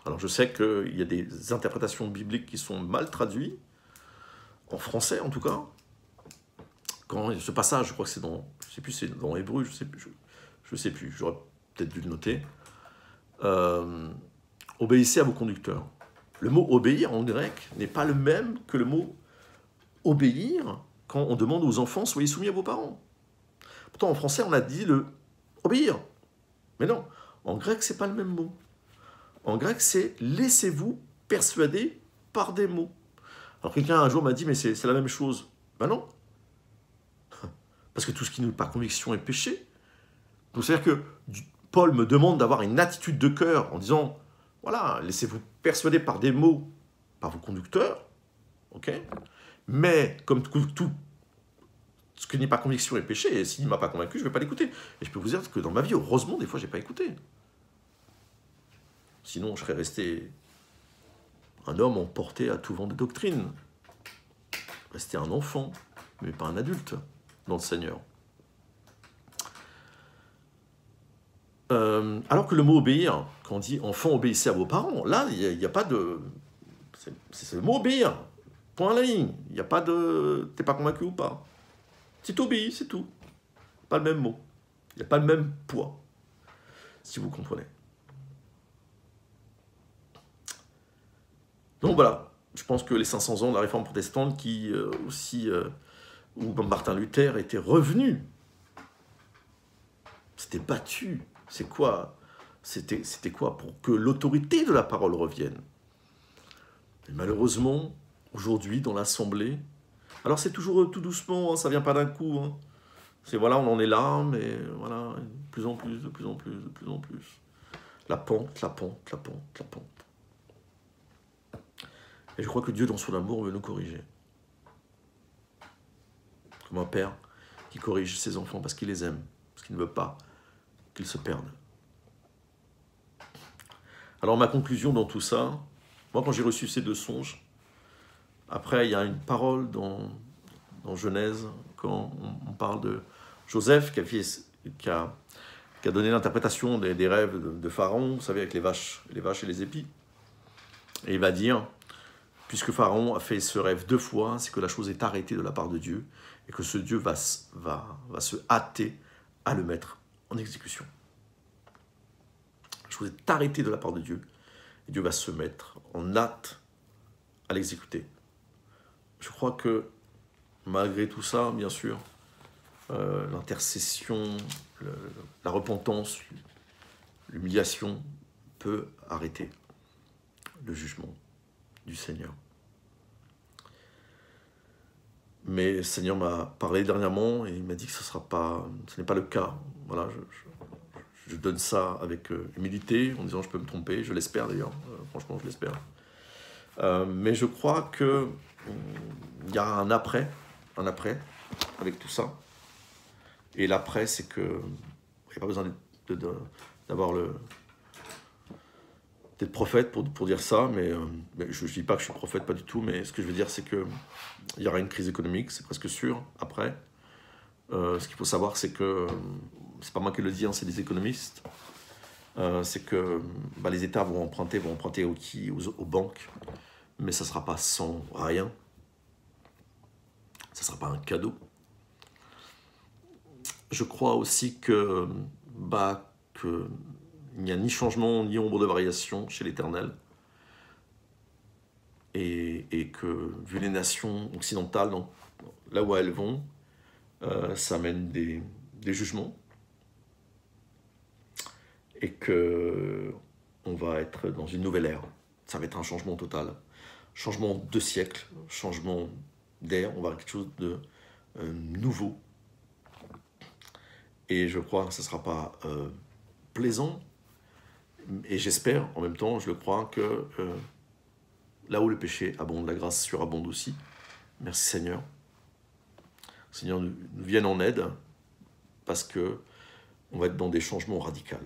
Alors je sais qu'il y a des interprétations bibliques qui sont mal traduites, en français en tout cas. Quand ce passage, je crois que c'est dans, je sais plus, c'est dans Hébreu, je sais plus, j'aurais peut-être dû le noter. Obéissez à vos conducteurs. Le mot obéir en grec n'est pas le même que le mot obéir quand on demande aux enfants soyez soumis à vos parents. Pourtant en français on a dit le obéir, mais non, en grec c'est pas le même mot. En grec c'est laissez-vous persuader par des mots. Alors quelqu'un un jour m'a dit mais c'est la même chose. Ben non, parce que tout ce qui n'est pas conviction est péché. Donc c'est-à-dire que Paul me demande d'avoir une attitude de cœur en disant voilà, laissez-vous persuader par des mots, par vos conducteurs, ok? Mais comme tout ce qui n'est pas conviction est péché, et s'il ne m'a pas convaincu, je ne vais pas l'écouter. Et je peux vous dire que dans ma vie, heureusement, des fois, je n'ai pas écouté. Sinon, je serais resté un homme emporté à tout vent de doctrine. Rester un enfant, mais pas un adulte dans le Seigneur. Alors que le mot obéir, quand on dit enfant, obéissez à vos parents, là, il n'y a pas de... C'est le mot obéir, point à la ligne. Il n'y a pas de... T'es pas convaincu ou pas. Tu t'obéis, c'est tout. Pas le même mot. Il n'y a pas le même poids, si vous comprenez. Donc voilà, je pense que les 500 ans de la réforme protestante qui où Martin Luther était revenu, s'était battu. C'est quoi? C'était quoi? Pour que l'autorité de la parole revienne. Et malheureusement, aujourd'hui, dans l'Assemblée, alors c'est toujours tout doucement, hein, ça vient pas d'un coup. Hein. C'est voilà, on en est là, mais voilà, de plus en plus, de plus en plus, de plus en plus. La pente, la pente, la pente, la pente. Et je crois que Dieu, dans son amour, veut nous corriger. Comme un père qui corrige ses enfants parce qu'il les aime, parce qu'il ne veut pas qu'ils se perdent. Alors ma conclusion dans tout ça, moi quand j'ai reçu ces deux songes, après il y a une parole dans Genèse, quand on parle de Joseph qui a donné l'interprétation des rêves de Pharaon, vous savez, avec les vaches et les épis. Et il va dire, puisque Pharaon a fait ce rêve 2 fois, c'est que la chose est arrêtée de la part de Dieu, et que ce Dieu va se hâter à le mettre en exécution. La chose est arrêtée de la part de Dieu, et Dieu va se mettre en hâte à l'exécuter. Je crois que, malgré tout ça, bien sûr, l'intercession, la repentance, l'humiliation peut arrêter le jugement du Seigneur. Mais le Seigneur m'a parlé dernièrement et il m'a dit que ce n'est pas le cas. Voilà, je donne ça avec humilité, en disant je peux me tromper, je l'espère d'ailleurs, franchement je l'espère. Mais je crois qu'il y a un après avec tout ça. Et l'après, c'est que il n'y a pas besoin d'être prophète pour dire ça, mais je ne dis pas que je suis prophète, pas du tout, mais ce que je veux dire, c'est qu'il y aura une crise économique, c'est presque sûr, après. Ce qu'il faut savoir, c'est que, c'est pas moi qui le dis, hein, c'est des économistes, c'est que les États vont emprunter aux banques, mais ça ne sera pas sans rien, ça ne sera pas un cadeau. Je crois aussi que il n'y a ni changement ni ombre de variation chez l'Éternel, et que, vu les nations occidentales, là où elles vont, ça amène des jugements, et que on va être dans une nouvelle ère. Ça va être un changement total, changement de siècle, changement d'ère, on va avoir quelque chose de nouveau. Et je crois que ce ne sera pas plaisant, et j'espère, en même temps, je le crois, que là où le péché abonde, la grâce surabonde aussi. Merci Seigneur. Seigneur, nous vienne en aide, parce que on va être dans des changements radicaux.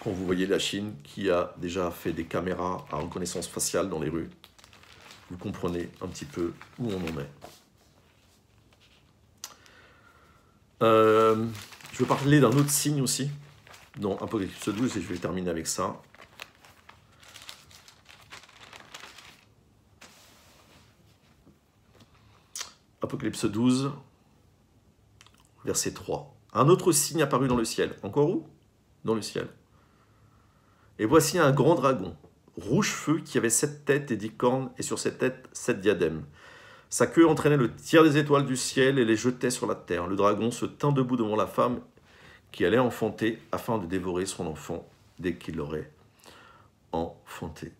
Quand vous voyez la Chine, qui a déjà fait des caméras à reconnaissance faciale dans les rues, vous comprenez un petit peu où on en est. Je veux parler d'un autre signe aussi, dans Apocalypse 12, et je vais terminer avec ça. Apocalypse 12, verset 3. Un autre signe apparut dans le ciel. Encore où? Dans le ciel. Et voici un grand dragon, rouge feu, qui avait 7 têtes et 10 cornes, et sur ses têtes 7 diadèmes. Sa queue entraînait le tiers des étoiles du ciel et les jetait sur la terre. Le dragon se tint debout devant la femme qui allait enfanter afin de dévorer son enfant dès qu'il l'aurait enfanté.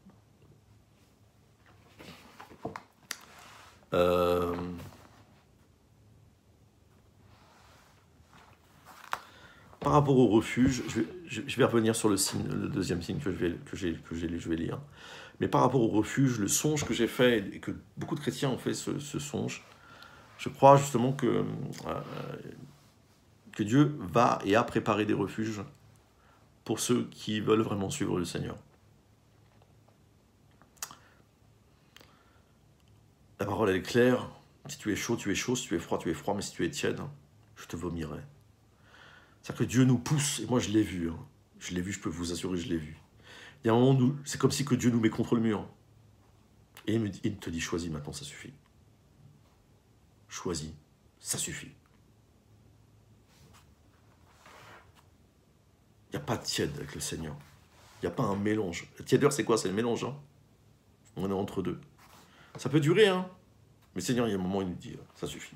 Par rapport au refuge, je vais revenir sur le deuxième signe que je vais lire. Mais par rapport au refuge, le songe que j'ai fait, et que beaucoup de chrétiens ont fait ce songe, je crois justement que Dieu va et a préparé des refuges pour ceux qui veulent vraiment suivre le Seigneur. La parole, elle est claire. Si tu es chaud, tu es chaud. Si tu es froid, tu es froid. Mais si tu es tiède, je te vomirai. C'est-à-dire que Dieu nous pousse. Et moi, je l'ai vu. Je l'ai vu, je peux vous assurer, je l'ai vu. Il y a un moment où c'est comme si que Dieu nous met contre le mur. Et il te dit, choisis maintenant, ça suffit. Choisis, ça suffit. Il n'y a pas de tiède avec le Seigneur. Il n'y a pas un mélange. La tièdeur, c'est quoi? C'est le mélange. Hein, on est entre deux. Ça peut durer, hein. Mais le Seigneur, il y a un moment où il nous dit, ça suffit.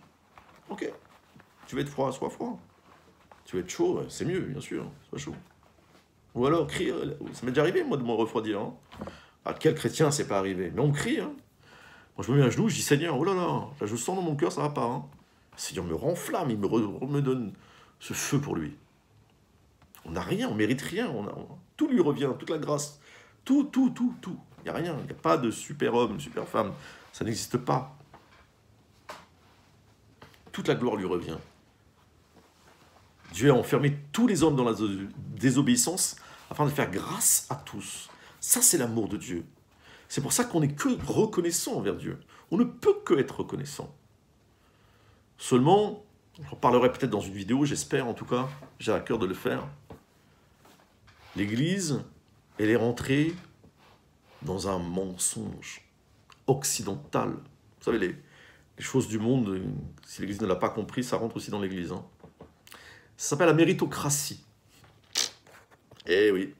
Ok. Tu veux être froid, sois froid. Tu veux être chaud, c'est mieux, bien sûr. Sois chaud. Ou alors, crie. Ça m'est déjà arrivé, moi, de me refroidir. Hein. À quel chrétien, c'est pas arrivé? Mais on crie. Hein. Moi, je me mets à genoux, je dis, Seigneur, oh là là, je sens dans mon cœur, ça va pas. Hein. Le Seigneur me renflamme, il me donne ce feu pour lui. On n'a rien, on mérite rien. Tout lui revient, toute la grâce. Tout. Il n'y a rien. Il n'y a pas de super homme, super femme. Ça n'existe pas. Toute la gloire lui revient. Dieu a enfermé tous les hommes dans la désobéissance afin de faire grâce à tous. Ça, c'est l'amour de Dieu. C'est pour ça qu'on n'est que reconnaissant envers Dieu. On ne peut que être reconnaissant. Seulement, j'en parlerai peut-être dans une vidéo, j'espère en tout cas, j'ai à cœur de le faire. L'Église, elle est rentrée dans un mensonge occidental. Vous savez, les choses du monde, si l'Église ne l'a pas compris, ça rentre aussi dans l'Église. Hein. Ça s'appelle la méritocratie. Eh oui.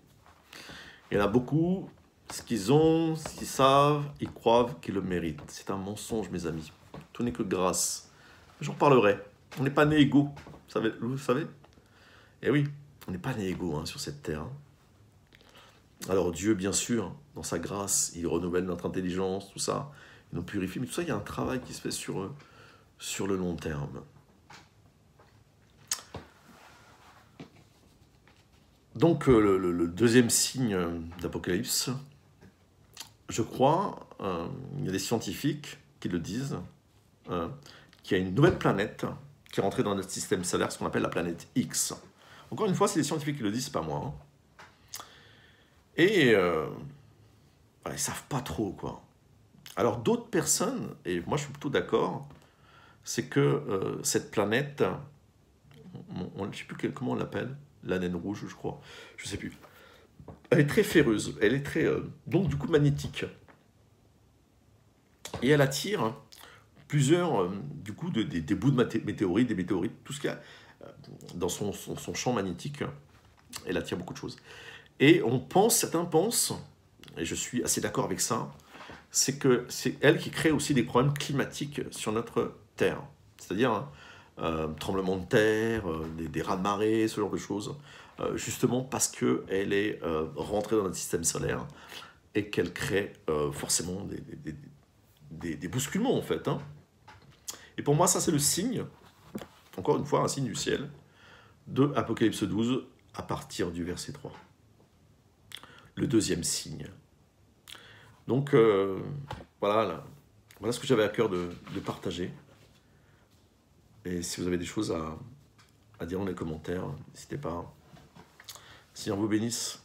Il y en a beaucoup, ce qu'ils ont, ce qu'ils savent, ils croient qu'ils le méritent. C'est un mensonge, mes amis. Tout n'est que grâce. J'en parlerai. On n'est pas nés égaux, vous savez? Eh oui, on n'est pas nés égaux hein, sur cette terre. Hein. Alors Dieu, bien sûr, dans sa grâce, il renouvelle notre intelligence, tout ça. Il nous purifie, mais tout ça, il y a un travail qui se fait sur le long terme. Donc, le deuxième signe d'Apocalypse, je crois, il y a des scientifiques qui le disent, qu'il y a une nouvelle planète qui est rentrée dans notre système solaire, ce qu'on appelle la planète X. Encore une fois, c'est les scientifiques qui le disent, c'est pas moi. Hein. Et ils ne savent pas trop, quoi. Alors, d'autres personnes, et moi je suis plutôt d'accord, c'est que cette planète, je ne sais plus comment on l'appelle, la naine rouge, je crois, je ne sais plus. Elle est très féreuse, elle est très, donc du coup magnétique. Et elle attire plusieurs, du coup, des bouts de météorites, des météorites, tout ce qu'il y a dans son champ magnétique. Elle attire beaucoup de choses. Et certains pensent, et je suis assez d'accord avec ça, c'est que c'est elle qui crée aussi des problèmes climatiques sur notre Terre. C'est-à-dire tremblements de terre, des raz-de-marée, ce genre de choses, justement parce qu'elle est rentrée dans notre système solaire et qu'elle crée forcément des bousculements, en fait. Hein. Et pour moi, ça, c'est le signe, encore une fois, un signe du ciel, de Apocalypse 12, à partir du verset 3. Le deuxième signe. Donc, voilà ce que j'avais à cœur de partager. Et si vous avez des choses à dire dans les commentaires, n'hésitez pas. Seigneur vous bénisse.